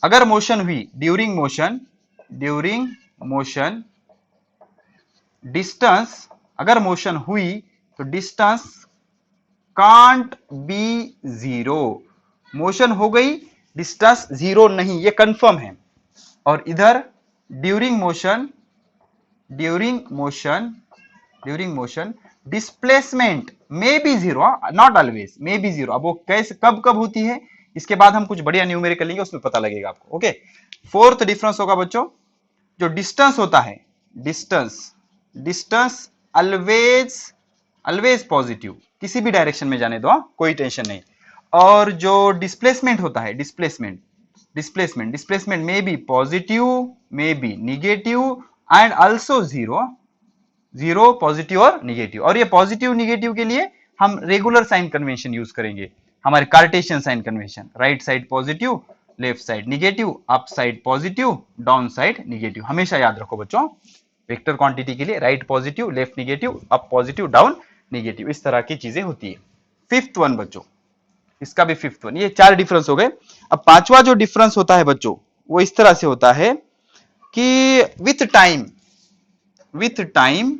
अगर मोशन हुई ड्यूरिंग मोशन डिस्टेंस, अगर मोशन हुई तो डिस्टेंस कांट बी 0, मोशन हो गई डिस्टेंस 0 नहीं, ये कंफर्म है। और इधर during motion displacement may be 0, not always, may be 0। अब वो कैसे कब होती है, इसके बाद हम कुछ बढ़िया न्यूमेरिकल लेंगे, उसमें पता लगेगा आपको। ओके, फोर्थ डिफरेंस होगा बच्चों, जो डिस्टेंस होता है, डिस्टेंस ऑलवेज पॉजिटिव, किसी भी डायरेक्शन में जाने दो, कोई टेंशन नहीं। और जो डिस्प्लेसमेंट होता है, डिस्प्लेसमेंट में बी पॉजिटिव, में be negative and also 0 positive और निगेटिव। और ये पॉजिटिव निगेटिव के लिए हम रेगुलर साइन कन्वेंशन यूज करेंगे, हमारे Cartesian sign convention, right side positive, left side negative, up side positive, down side negative. हमेशा याद रखो बच्चों, वेक्टर क्वांटिटी के लिए right positive, left negative, up positive, down negative, इस तरह की चीजें होती है। फिफ्थ वन बच्चों, इसका भी फिफ्थ वन, ये 4 डिफरेंस हो गए। अब पांचवा जो डिफरेंस होता है बच्चों, वो इस तरह से होता है कि with time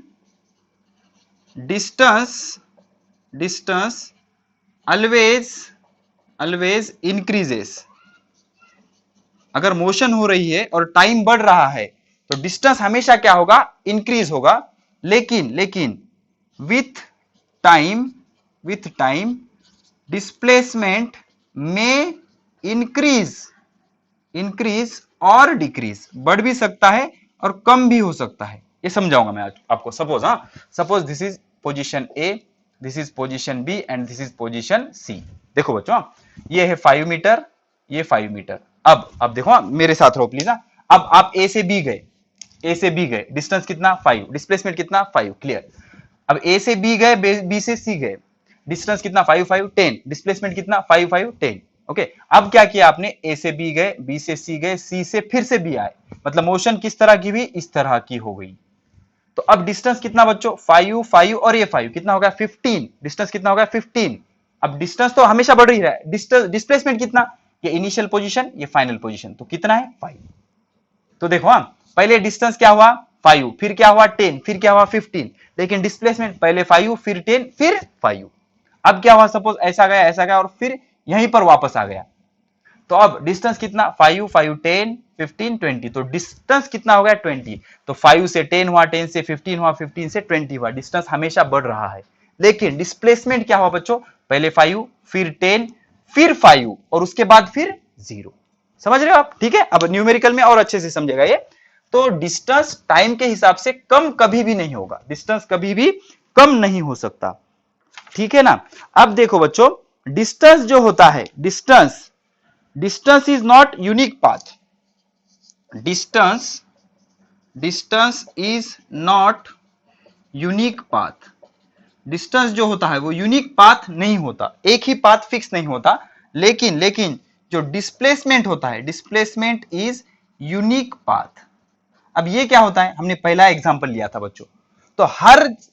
distance always increases. अगर मोशन हो रही है और टाइम बढ़ रहा है तो डिस्टेंस हमेशा क्या होगा, इंक्रीज होगा। लेकिन विथ टाइम डिस्प्लेसमेंट में इंक्रीज और डिक्रीज, बढ़ भी सकता है और कम भी हो सकता है। ये समझाऊंगा मैं आज आपको। Suppose this is position A, this is position B and this is position C. देखो बच्चों, ये है 5 मीटर, ये 5 मीटर। अब देखो मेरे साथ रहो प्लीज। अब आप ए से बी गए, डिस्टेंस कितना 5, डिस्प्लेसमेंट कितना 5, क्लियर। अब ए से बी गए, बी से सी गए, डिस्टेंस कितना 5 5 10, डिस्प्लेसमेंट कितना 5 5 10। ओके, अब क्या किया आपने, ए से बी गए, बी से सी गए, सी से फिर से बी आए, मतलब मोशन किस तरह की हुई, इस तरह की हो गई। तो अब डिस्टेंस कितना बच्चों, 5 5 और ये 5 कितना हो गया 15, डिस्टेंस कितना हो गया 15। अब डिस्टेंस तो हमेशा बढ़ रही है, डिस्प्लेसमेंट कितना, ये इनिशियल पोजीशन, ये फाइनल पोजीशन, तो कितना है 5। तो देखो पहले डिस्टेंस क्या हुआ 5, फिर क्या हुआ 10, फिर क्या हुआ 15, लेकिन डिस्प्लेसमेंट पहले 5 फिर 10 फिर 5। अब क्या हुआ, सपोज ऐसा गया और फिर यहीं पर वापस आ गया, तो अब डिस्टेंस कितना 5 5 10 15 20, तो डिस्टेंस कितना हो गया 20। तो 5 से 10 हुआ, 10 से 15 हुआ, 15 से 20 हुआ, डिस्टेंस हमेशा बढ़ रहा है। लेकिन डिस्प्लेसमेंट क्या हुआ बच्चों, पहले 5 फिर 10 फिर 5 और उसके बाद फिर 0। समझ रहे हो आप, ठीक है। अब न्यूमेरिकल में और अच्छे से समझेगा ये। तो डिस्टेंस टाइम के हिसाब से कम कभी भी नहीं होगा, डिस्टेंस कभी भी कम नहीं हो सकता, ठीक है ना। अब देखो बच्चों, डिस्टेंस जो होता है, distance is not unique path, distance is not unique path. Distance जो होता है वो यूनिक पाथ नहीं होता, एक ही पाथ फिक्स नहीं होता। लेकिन जो डिस्प्लेसमेंट होता है, डिस्प्लेसमेंट इज यूनिक पाथ। अब ये क्या होता है, हमने पहला एग्जांपल लिया था बच्चों, तो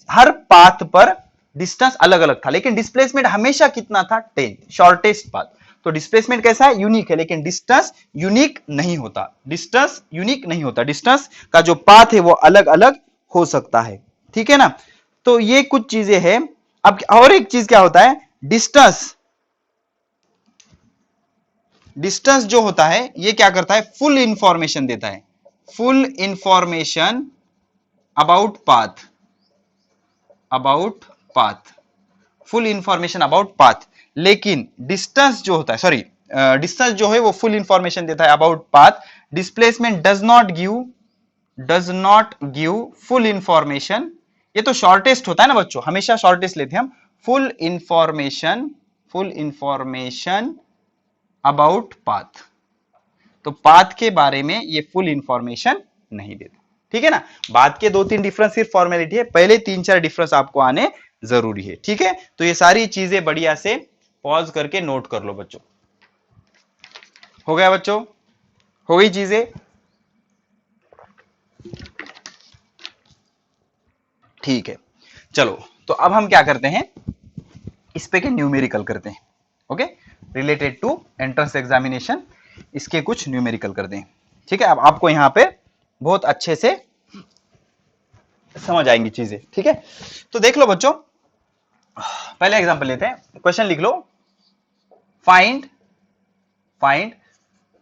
हर पाथ पर डिस्टेंस अलग अलग था, लेकिन डिस्प्लेसमेंट हमेशा कितना था 10, शॉर्टेस्ट पाथ। तो डिस्प्लेसमेंट कैसा है, यूनिक है, लेकिन डिस्टेंस यूनिक नहीं होता, डिस्टेंस का जो पाथ है वो अलग अलग हो सकता है, ठीक है ना। तो ये कुछ चीजें हैं। अब और एक चीज क्या होता है, डिस्टेंस जो होता है ये क्या करता है, फुल इंफॉर्मेशन देता है, फुल इंफॉर्मेशन अबाउट पाथ। लेकिन डिस्टेंस जो होता है, डिस्टेंस जो है वो फुल इंफॉर्मेशन देता है about path. Displacement does not give full information. ये तो शॉर्टेस्ट होता है ना बच्चों, हमेशा शॉर्टेस्ट लेते हैं हम। फुल इंफॉर्मेशन अबाउट पाथ, तो पाथ के बारे में ये फुल इंफॉर्मेशन नहीं देता, ठीक है ना। बाद के 2-3 डिफरेंस सिर्फ फॉर्मेलिटी है, पहले 3-4 डिफरेंस आपको आने जरूरी है, ठीक है। तो ये सारी चीजें बढ़िया से पॉज करके नोट कर लो बच्चों। हो गया बच्चों, हो गई चीजें, ठीक है। चलो, तो अब हम क्या करते हैं, इस पे के न्यूमेरिकल करते हैं। Okay, related to entrance examination इसके कुछ न्यूमेरिकल कर दें, ठीक है। अब आपको यहां पे बहुत अच्छे से समझ आएंगी चीजें, ठीक है। तो देख लो बच्चों, पहले एग्जांपल लेते हैं, क्वेश्चन लिख लो। Find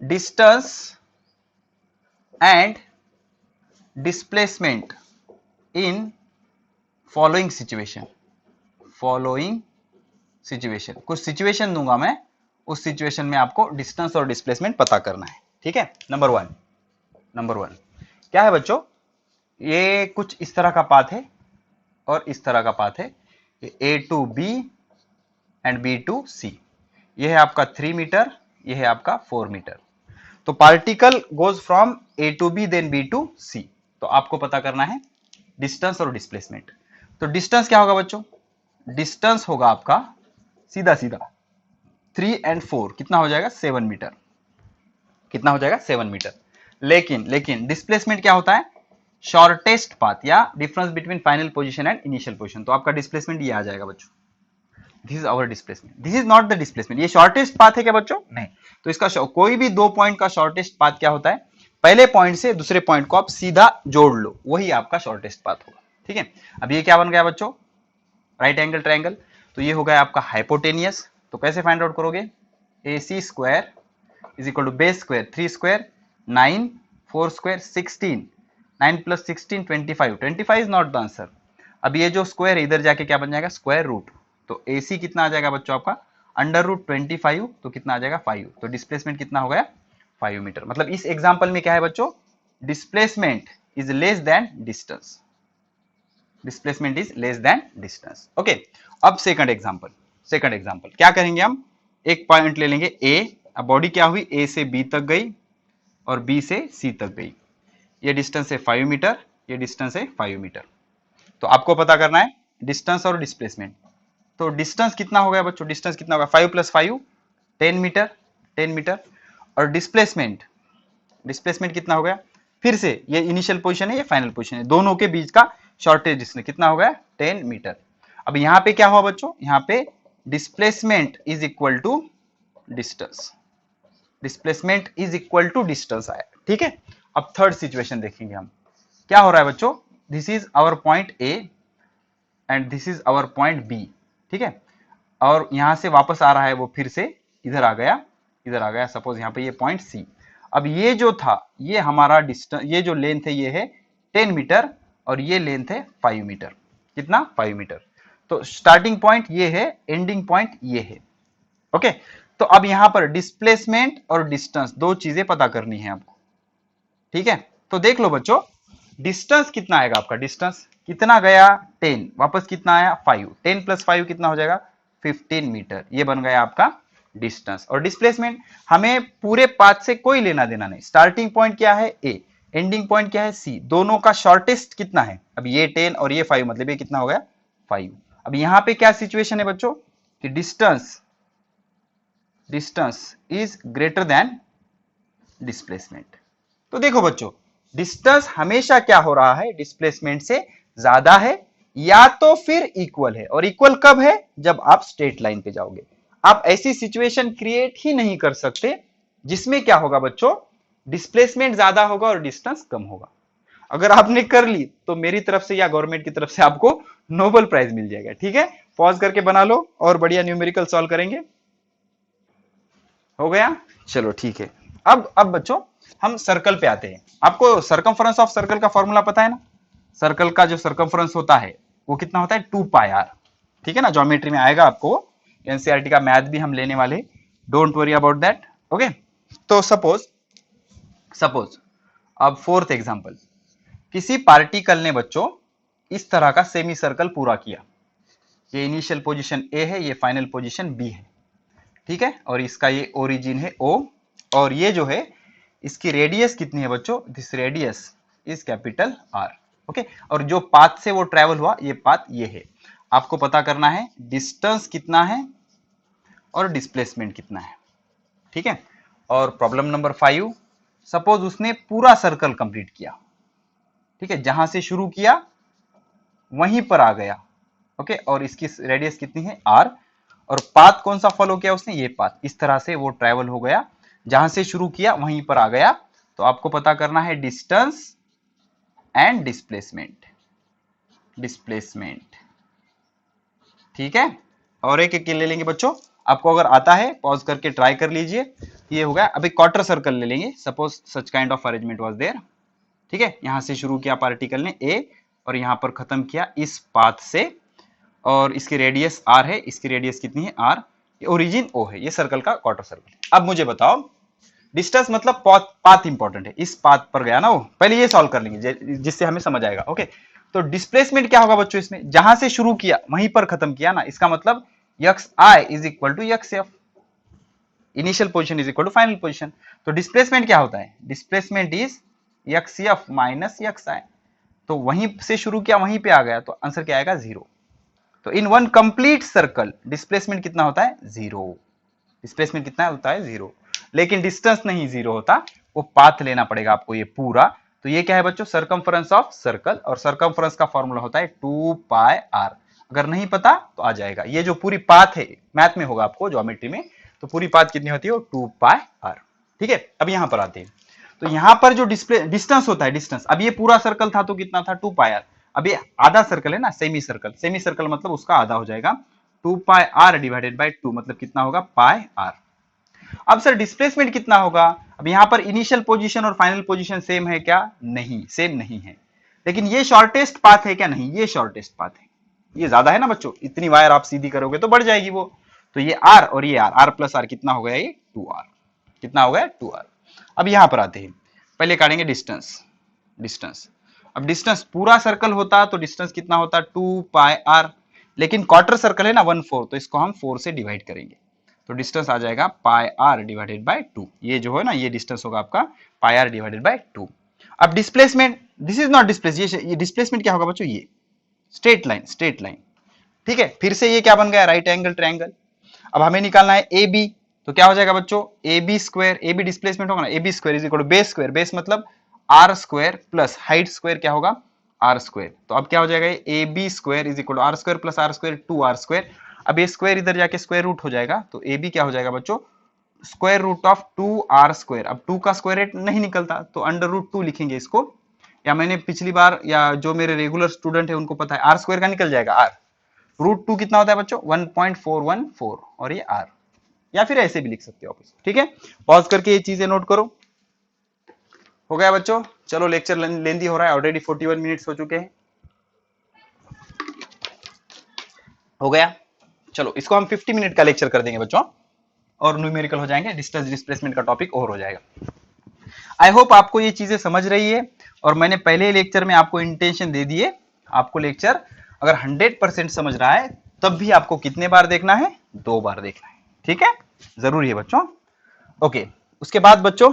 distance and displacement in following situation. कुछ सिचुएशन दूंगा मैं, उस सिचुएशन में आपको डिस्टेंस और डिस्प्लेसमेंट पता करना है, ठीक है। नंबर वन क्या है बच्चों, ये कुछ इस तरह का पाथ है और इस तरह का पाथ है, A to B and B to C। ये है आपका 3 मीटर, ये है आपका 4 मीटर। तो particle goes from A to B then B to C। तो आपको पता करना है डिस्टेंस और डिस्प्लेसमेंट। तो डिस्टेंस क्या होगा बच्चों, डिस्टेंस होगा आपका सीधा सीधा 3 and 4 कितना हो जाएगा 7 मीटर, कितना हो जाएगा 7 मीटर। लेकिन डिस्प्लेसमेंट क्या होता है, शॉर्टेस्ट पाथ या difference between final position and initial position. तो आपका डिस्प्लेसमेंट ये आ जाएगा बच्चों, this is our displacement, this is not the displacement. ये शॉर्टेस्ट पाथ है क्या बच्चों, नहीं। तो इसका कोई भी दो पॉइंट का शॉर्टेस्ट पाथ क्या होता है, पहले पॉइंट से दूसरे पॉइंट को आप सीधा जोड़ लो, वही आपका शॉर्टेस्ट पाथ होगा। ठीक है, अब ये क्या बन गया बच्चों, राइट एंगल ट्रायंगल। तो ये हो गया आपका हाइपोटेनियस। तो कैसे फाइंड आउट करोगे, AC square is equal to base square 3 square 9 4 square 16 9 + 16 25 25 is not the answer. अब ये जो स्क्वायर इधर जाके क्या बन जाएगा स्क्वायर रूट। तो AC कितना आ जाएगा बच्चों आपका √25, तो कितना आ जाएगा 5। तो डिस्प्लेसमेंट कितना हो गया 5 मीटर। मतलब इस एग्जांपल में क्या है बच्चों, displacement is less than distance, displacement is less than distance. Okay, अब सेकंड एग्जांपल क्या करेंगे हम, एक पॉइंट ले लेंगे A। अब बॉडी क्या हुई, A से B तक गई और B से C तक गई। ये डिस्टेंस है 5 मीटर, ये डिस्टेंस है 5 मीटर। तो आपको पता करना है डिस्टेंस और डिस्प्लेसमेंट। तो डिस्टेंस कितना हो गया बच्चों, डिस्टेंस कितना होगा 5 + 5 10 मीटर, 10 मीटर। और डिस्प्लेसमेंट कितना हो गया, फिर से ये इनिशियल पोजीशन है, ये फाइनल पोजीशन है, दोनों के बीच का शॉर्टेज डिस्टेंस कितना हो गया 10 मीटर। अब यहाँ पे क्या हुआ बच्चों, यहाँ पे displacement is equal to distance, displacement is equal to distance आया। ठीक है, अब थर्ड सिचुएशन देखेंगे हम, क्या हो रहा है बच्चों, this is our point A and this is our point B। ठीक है, और यहां से वापस आ रहा है वो, फिर से इधर आ गया, सपोज यहाँ पे ये पॉइंट C। अब ये जो था, ये हमारा डिस्टेंस, ये जो लेंथ है ये है 10 मीटर और ये लेंथ है 5 मीटर। कितना 5 मीटर। तो स्टार्टिंग पॉइंट ये है, एंडिंग पॉइंट ये है। ओके, तो अब यहां पर डिस्प्लेसमेंट और डिस्टेंस दो चीजें पता करनी है आपको। ठीक है, तो देख लो बच्चों, डिस्टेंस कितना आएगा आपका, डिस्टेंस कितना गया 10, वापस कितना आया 5, 10 + 5 कितना हो जाएगा 15 मीटर। ये बन गया आपका डिस्टेंस। और डिस्प्लेसमेंट हमें पूरे पाथ से कोई लेना देना नहीं, स्टार्टिंग पॉइंट क्या है A, एंडिंग पॉइंट क्या है C, दोनों का शॉर्टेस्ट कितना है, अब ये 10 और ये 5, मतलब ये कितना हो गया 5। अब यहां पे क्या सिचुएशन है बच्चों कि distance is greater than displacement. तो देखो बच्चों, डिस्टेंस हमेशा क्या हो रहा है, डिस्प्लेसमेंट से ज्यादा है या तो फिर इक्वल है। और इक्वल कब है, जब आप स्ट्रेट लाइन पे जाओगे। आप ऐसी सिचुएशन क्रिएट ही नहीं कर सकते जिसमें क्या होगा बच्चों, डिस्प्लेसमेंट ज्यादा होगा और डिस्टेंस कम होगा। अगर आपने कर ली तो मेरी तरफ से या गवर्नमेंट की तरफ से आपको नोबेल प्राइज मिल जाएगा। ठीक है, पॉज करके बना लो और बढ़िया न्यूमेरिकल सॉल्व करेंगे। हो गया, चलो ठीक है। अब बच्चों हम सर्कल पे आते हैं। आपको सर्कमफरेंस ऑफ सर्कल का फॉर्मूला पता है ना, सर्कल का जो सर्कमफरेंस होता है वो कितना होता है 2πr। ठीक है ना, ज्योमेट्री में आएगा आपको, एनसीईआरटी का मैथ भी हम लेने वाले, don't worry about that. Okay, तो सपोज अब फोर्थ एग्जांपल, किसी पार्टिकल ने बच्चों इस तरह का सेमी सर्कल पूरा किया। ये इनिशियल पोजीशन A है, ये फाइनल पोजीशन B है। ठीक है, और इसका ये ओरिजिन है O, और ये जो है इसकी रेडियस कितनी है बच्चों, this radius is capital R। Okay, और जो पाथ से वो ट्रेवल हुआ, ये पाथ ये है। आपको पता करना है डिस्टेंस कितना है और डिस्प्लेसमेंट कितना है। ठीक है, और प्रॉब्लम नंबर 5, सपोज उसने पूरा सर्कल कंप्लीट किया। ठीक है, जहां से शुरू किया वहीं पर आ गया। ओके, और इसकी रेडियस कितनी है R, और पाथ कौन सा फॉलो किया उसने, ये पाथ, इस तरह से वो ट्रेवल हो गया, जहां से शुरू किया वहीं पर आ गया। तो आपको पता करना है डिस्टेंस एंड डिस्प्लेसमेंट। ठीक है, और एक एक ले लेंगे बच्चों, आपको अगर आता है पॉज करके ट्राई कर लीजिए। ये हो गया, अभी क्वार्टर सर्कल ले लेंगे, suppose such kind of arrangement was there. ठीक है, यहां से शुरू किया पार्टिकल ने A और यहां पर खत्म किया इस पाथ से, और इसकी रेडियस R है, इसकी रेडियस कितनी है R, ये ओरिजिन O है, ये सर्कल का क्वार्टर सर्कल। अब मुझे बताओ, डिस्टेंस मतलब पाथ इंपॉर्टेंट है, इस पाथ पर गया ना वो, पहले ये सॉल्व कर लेंगे जिससे हमें समझ आएगा। ओके, तो डिस्प्लेसमेंट क्या होगा बच्चों, इसमें जहां से शुरू किया वहीं पर खत्म किया ना, इसका मतलब xi is equal to xf, initial position is equal to final position. तो डिस्प्लेसमेंट क्या होता है, डिस्प्लेसमेंट इज xf - xi। तो वहीं से शुरू किया वहीं पे आ गया, तो आंसर क्या आएगा 0। तो in one complete circle displacement कितना होता है? 0। डिस्प्लेसमेंट कितना होता है? 0। लेकिन डिस्टेंस नहीं 0 होता, वो पाथ लेना पड़ेगा आपको ये पूरा। तो ये क्या है बच्चों? सरकमफरेंस ऑफ सर्कल, और सरकमफरेंस का फॉर्मूला होता है 2 पाई आर। अगर नहीं पता तो आ जाएगा, ये जो पूरी पाथ है मैथ में होगा आपको, ज्योमेट्री में, तो पूरी पाथ कितनी होती है? 2 पाई आर। ठीक है, अब यहां पर आते हैं। तो यहां पर जो डिस्टेंस होता है, डिस्टेंस, अब ये पूरा सर्कल था तो कितना था? 2 पाई आर। अब ये आधा सर्कल है ना, सेमी सर्कल, सेमी सर्कल मतलब उसका आधा हो जाएगा, 2 पाई आर डिवाइडेड बाय 2 मतलब कितना होगा? पाई आर। अब सर डिस्प्लेसमेंट कितना होगा? अब यहां पर इनिशियल पोजीशन और फाइनल पोजीशन सेम है क्या? नहीं, सेम नहीं है। लेकिन ये शॉर्टेस्ट पाथ है क्या? नहीं, ये शॉर्टेस्ट पाथ है। ये ज्यादा है ना बच्चों, इतनी वायर आप सीधी करोगे तो बढ़ जाएगी वो। तो ये आर और ये आर, आर प्लस आर कितना हो गया? ये 2r। कितना हो गया? 2r। अब यहां पर आते हैं, पहले काटेंगे डिस्टेंस। डिस्टेंस, अब डिस्टेंस पूरा सर्कल होता तो डिस्टेंस कितना होता? 2 पाई आर। लेकिन क्वार्टर सर्कल है ना 1/4, तो इसको हम 4 से डिवाइड करेंगे, तो डिस्टेंस आ जाएगा पाई आर डिवाइडेड बाय 2। ये जो है ना, ये डिस्टेंस होगा आपका पाई आर डिवाइडेड बाय 2। अब displacement, this is not displace, ये डिस्प्लेसमेंट क्या होगा बच्चों? ये स्ट्रेट लाइन, स्ट्रेट लाइन। ठीक है, फिर से ये क्या बन गया? Right angle triangle. अब हमें निकालना है ए बी, तो क्या हो जाएगा बच्चों? A B square, A B displacement होगा ना, A B square is equal to base square, base मतलब R square plus height square क्या होगा? R square. तो अब क्या हो जाएगा? A B square is equal to R square plus R square, 2r square. अब ये स्क्वायर इधर जाके स्क्वायर रूट हो जाएगा, तो ए बी क्या हो जाएगा बच्चों? Square root of 2r square. अब 2 का स्क्वायर नहीं निकलता, तो अंडर रूट 2 लिखेंगे इसको, या मैंने पिछली बार, या जो मेरे रेगुलर स्टूडेंट है उनको पता है, आर स्क्वायर का निकल जाएगा आर। रूट 2 कितना होता है बच्चों? 1.414, और ये आर, या फिर ऐसे भी लिख सकते हो आप इसको। ठीक है, पॉज करके ये चीजें नोट करो। हो गया बच्चों? चलो, लेक्चर लेंदी हो रहा है, ऑलरेडी 41 मिनट्स हो चुके हैं। हो गया? चलो, इसको हम 50 मिनट का लेक्चर कर देंगे बच्चों, और न्यूमेरिकल हो जाएंगे, डिस्टेंस डिस्प्लेसमेंट का टॉपिक और हो जाएगा। आई होप आपको ये चीजें समझ रही है, और मैंने पहले लेक्चर में आपको इंटेंशन दे दिए, आपको लेक्चर अगर 100% समझ रहा है तब भी आपको कितने बार देखना है? 2 बार देखना है। ठीक है, जरूरी है बच्चों। ओके, उसके बाद बच्चों,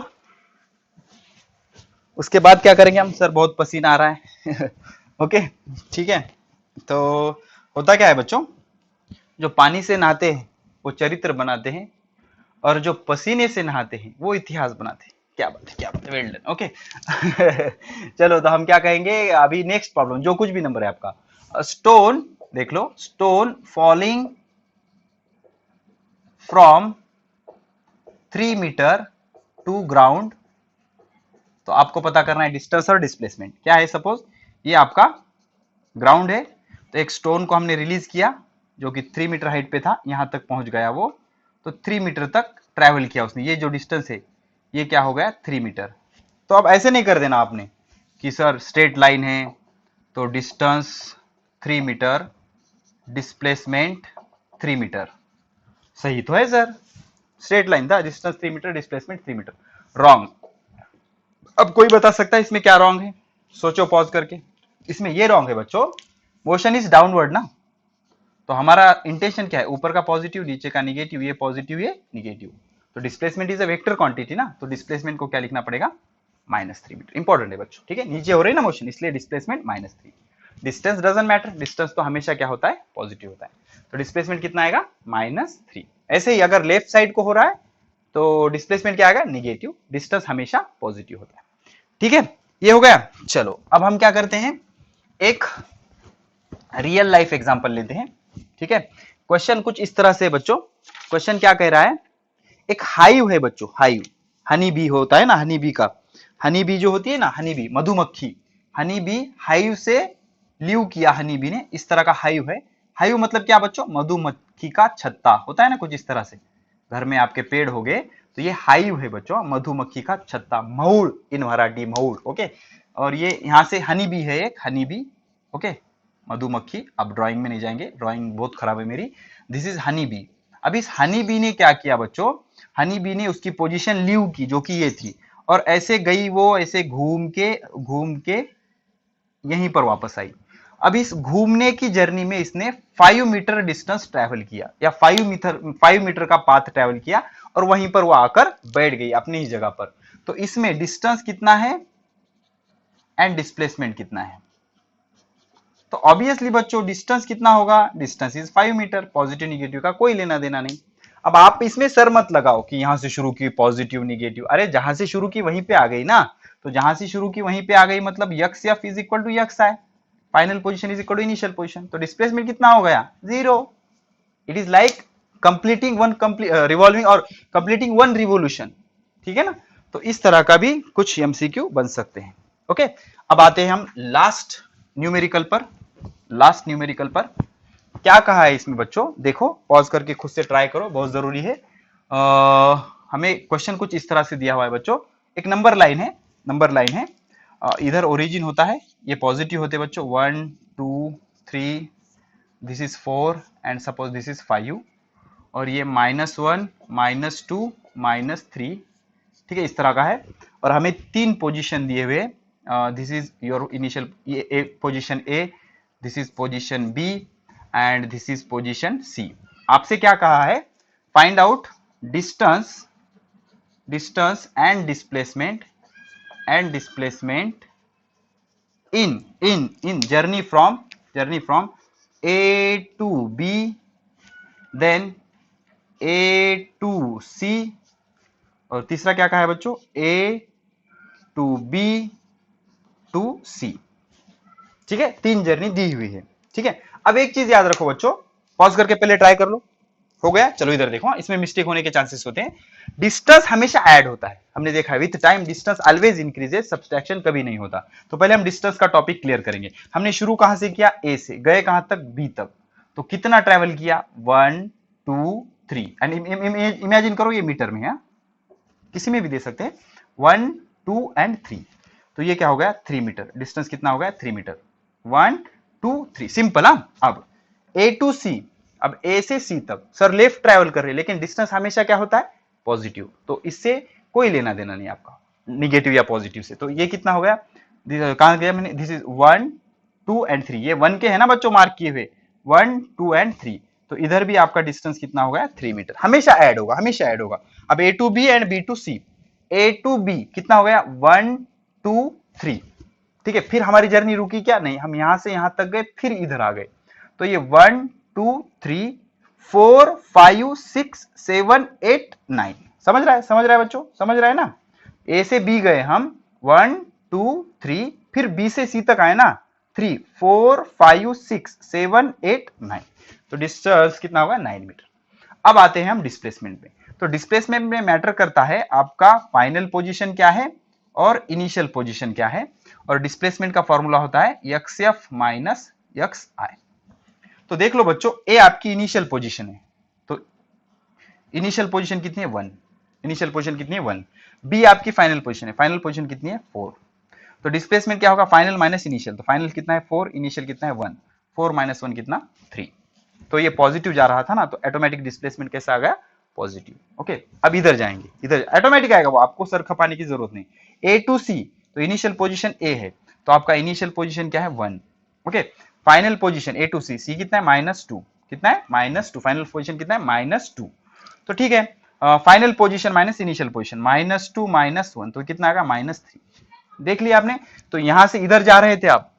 उसके बाद क्या करेंगे हम? सर बहुत पसीना आ रहा है। ओके, ठीक है। तो होता क्या है बच्चों, जो पानी से नहाते हैं वो चरित्र बनाते हैं, और जो पसीने से नहाते हैं वो इतिहास बनाते हैं। क्या बात है, क्या बात है, वेल डन। ओके। चलो, तो हम क्या कहेंगे अभी? नेक्स्ट प्रॉब्लम, जो कुछ भी नंबर है आपका, स्टोन, देख लो, stone falling from 3 metre to ground. तो आपको पता करना है डिस्टेंस और डिस्प्लेसमेंट क्या है। सपोज ये आपका ग्राउंड है, तो एक स्टोन को हमने रिलीज किया जो कि 3 मीटर हाइट पे था, यहां तक पहुंच गया वो, तो 3 मीटर तक ट्रैवल किया उसने। ये जो डिस्टेंस है ये क्या हो गया? 3 मीटर। तो अब ऐसे नहीं कर देना आपने कि सर स्ट्रेट लाइन है तो डिस्टेंस 3 मीटर, डिस्प्लेसमेंट 3 मीटर। सही तो है सर, स्ट्रेट लाइन था, distance 3 metre, displacement 3 metre. Wrong. अब कोई बता सकता है इसमें क्या रॉन्ग है? सोचो पॉज करके। इसमें ये रॉन्ग है बच्चों, मोशन इज डाउनवर्ड ना, तो हमारा इंटेंशन क्या है? ऊपर का पॉजिटिव, नीचे का निगेटिव, ये पॉजिटिव ये निगेटिव। तो displacement is a vector quantity ना, तो डिस्प्लेसमेंट को क्या लिखना पड़ेगा? -3 मीटर। इंपॉर्टेंट है बच्चों, ठीक है, नीचे हो रही है ना मोशन, इसलिए displacement -3। Distance doesn't matter, distance तो हमेशा क्या होता है? पॉजिटिव होता है। तो डिस्प्लेसमेंट कितना आएगा? -3। ऐसे ही अगर लेफ्ट साइड को हो रहा है तो डिस्प्लेसमेंट क्या आएगा? निगेटिव। डिस्टेंस हमेशा पॉजिटिव होता है। ठीक है, ये हो गया। चलो, अब हम क्या करते हैं, एक रियल लाइफ एग्जांपल लेते हैं। ठीक है, क्वेश्चन कुछ इस तरह से बच्चों, क्वेश्चन क्या कह रहा है, एक हाइव है बच्चों, हाइव, हनी बी होता है ना, हनी बी का, हनी बी जो होती है ना, हनी बी मधुमक्खी, हनी बी हाइव से लीव किया हनी बी ने, इस तरह का हाइव है। हाइव मतलब क्या बच्चों? मधुमक्खी का छत्ता होता है ना कुछ इस तरह से, घर में आपके पेड़ हो गए, तो ये हाइव है बच्चों, मधुमक्खी का छत्ता, मऊड़ इन मराठी, मऊड़। ओके, और ये यहां से हनी बी है, एक हनी बी, ओके, मधुमक्खी। अब ड्राइंग में नहीं जाएंगे, ड्राइंग बहुत खराब है मेरी। This is honey bee. अब इस हनी बी ने क्या किया बच्चों? हनी बी ने उसकी पोजीशन लीव की जो कि ये थी, और ऐसे गई वो, ऐसे घूम के यहीं पर वापस आई। अब इस घूमने की जर्नी में इसने 5 मीटर डिस्टेंस ट्रैवल किया, या 5 मीटर का पाथ ट्रैवल किया, और वहीं पर वो आकर बैठ गई अपनी ही जगह पर। तो इसमें डिस्टेंस कितना है एंड डिस्प्लेसमेंट कितना है? तो ऑब्वियसली बच्चों डिस्टेंस कितना होगा, distance is 5 metre, positive negative का कोई लेना देना नहीं। अब आप इसमें सर मत लगाओ कि यहां से शुरू की पॉजिटिव निगेटिव, अरे जहां से शुरू की वहीं पे आ गई ना, तो जहां से शुरू की वहीं पे आ गई मतलब x f is equal to x i, final position is equal to initial position, तो डिस्प्लेसमेंट कितना हो गया, 0। It is like completing one revolving और कंप्लीटिंग वन रिवोल्यूशन, ठीक है ना। तो इस तरह का भी कुछ एमसीक्यू बन सकते हैं। ओके, अब आते हैं हम लास्ट न्यूमेरिकल पर। लास्ट न्यूमेरिकल पर क्या कहा है इसमें बच्चों, देखो पॉज करके खुद से ट्राई करो, बहुत जरूरी है। हमें क्वेश्चन कुछ इस तरह से दिया हुआ है बच्चों, एक नंबर लाइन है, नंबर लाइन है, इधर ओरिजिन होता है, ये पॉजिटिव होते हैं बच्चों, 1 2 3, this is 4 and suppose this is 5, और ये -1 -2 -3, ठीक है, इस तरह का है। और हमें 3 पोजीशन दिए हुए, this is your initial position A, this is position B and this is position C. आपसे क्या कहा है, find out distance and displacement in journey from A to B, then A to C, और तीसरा क्या कहा है बच्चों, A to B to C, ठीक है, 3 जर्नी दी हुई है, ठीक है। अब एक चीज याद रखो बच्चों, पॉज करके पहले ट्राई कर लो, हो गया, चलो इधर देखो, इसमें मिस्टेक होने के चांसेस होते हैं। डिस्टेंस हमेशा ऐड होता है, हमने देखा है, with time distance always increases, subtraction कभी नहीं होता। तो पहले हम डिस्टेंस का टॉपिक क्लियर करेंगे। हमने शुरू कहां से किया, ए से, गए कहां तक, बी तक, तो कितना ट्रेवल किया, 1 2 3, एंड इमेजिन करो ये मीटर में है, किसी में भी दे सकते हैं, 1 2 एंड 3, तो ये क्या हो गया, 3 मीटर, डिस्टेंस कितना हो गया, 3 मीटर, 1 2 3, सिंपल। अब ए टू सी, अब ए से सी तक सर लेफ्ट ट्रैवल कर रहे हैं, लेकिन डिस्टेंस हमेशा क्या होता है, पॉजिटिव, तो इससे कोई लेना देना नहीं आपका निगेटिव या पॉजिटिव से। तो ये कितना हो गया, कहां गया मैंने, दिस इज 1 2 एंड 3, ये 1 के है ना बच्चों मार्क किए हुए, 1 2 एंड 3, तो इधर भी आपका डिस्टेंस कितना हो गया, 3 मीटर, हमेशा ऐड होगा, हमेशा ऐड होगा। अब A to B and B to C, A to B कितना हो गया, 1 2 3, ठीक है। फिर हमारी जर्नी रुकी क्या, नहीं, हम यहां से यहां तक गए, फिर इधर आ गए, तो ये 1 2 3 4 5 6 7 8 9, समझ रहा है बच्चों, समझ रहा है ना। ए से बी गए हम, 1 2 3, फिर बी से सी तक आए ना, 3 4 5 6 7 8 9, तो डिस्टेंस कितना होगा, 9 मीटर। अब आते हैं हम डिस्प्लेसमेंट में। तो डिस्प्लेसमेंट में मैटर करता है आपका फाइनल पोजीशन क्या है और इनिशियल पोजीशन क्या है, और डिस्प्लेसमेंट का फॉर्मूला होता है एक्स एफ माइनस एक्स आई। तो देख लो बच्चों, ए आपकी इनिशियल पोजीशन है, तो इनिशियल पोजीशन कितनी है, 1, इनिशियल पोजीशन कितनी है, 1। बी आपकी फाइनल पोजीशन है, फाइनल पोजीशन कितनी है, 4। तो डिस्प्लेसमेंट क्या होगा, फाइनल माइनस इनिशियल, तो फाइनल कितना है 4, इनिशियल कितना है 1, 4 माइनस 1 कितना, 3। तो ये पॉजिटिव जा रहा था ना, तो ऑटोमेटिक डिस्प्लेसमेंट कैसा आ गया, पॉजिटिव। ओके, अब इधर जाएंगे, इधर ऑटोमेटिक आएगा, वो आपको सर खपाने की जरूरत नहीं। ए टू सी, तो इनिशियल पोजीशन ए है, तो आपका इनिशियल पोजीशन क्या है, 1। Okay, final position A to C, C कितना है, -2, कितना है, -2, फाइनल पोजीशन कितना है, -2, तो ठीक है। Final position minus initial position, -2 -1, तो कितना आएगा, -3। देख लिया आपने, तो यहां से इधर जा रहे थे आप,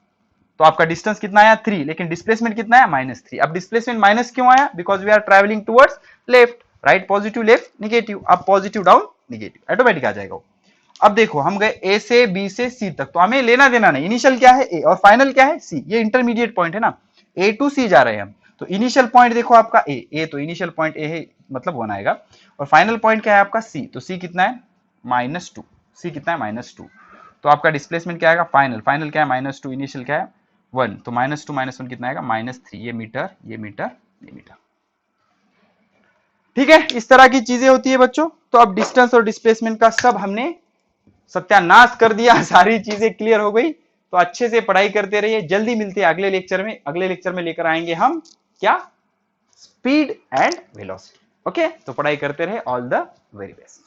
तो आपका डिस्टेंस कितना आया, 3, लेकिन डिस्प्लेसमेंट कितना है, -3। अब डिस्प्लेसमेंट माइनस क्यों आया, because we are travelling towards left, right, positive left negative, अब पॉजिटिव डाउन निगेटिव, ऑटोमेटिक आ जाएगा। अब देखो हम गए ए से बी से सी तक, तो हमें लेना देना नहीं, इनिशियल क्या है ए और फाइनल क्या है सी, ये इंटरमीडिएट पॉइंट है ना, ए टू सी जा रहे हैं हम, तो इनिशियल पॉइंट देखो आपका ए, तो इनिशियल पॉइंट ए है, मतलब 1 आएगा, और फाइनल पॉइंट क्या है आपका सी, तो सी कितना है, -2, सी कितना है, -2, तो आपका डिस्प्लेसमेंट क्या आएगा, फाइनल क्या है, -2, इनिशियल क्या है 1, तो -2 -1 कितना आएगा, -3, ये मीटर, ये मीटर, ये मीटर, ठीक है। इस तरह की चीजें होती है बच्चों। तो अब डिस्टेंस और डिस्प्लेसमेंट का सब हमने सत्यानाश कर दिया, सारी चीजें क्लियर हो गई। तो अच्छे से पढ़ाई करते रहिए, जल्दी मिलते हैं अगले लेक्चर में। अगले लेक्चर में लेकर आएंगे हम क्या, स्पीड एंड वेलोसिटी। ओके, तो पढ़ाई करते रहे, ऑल द वेरी बेस्ट।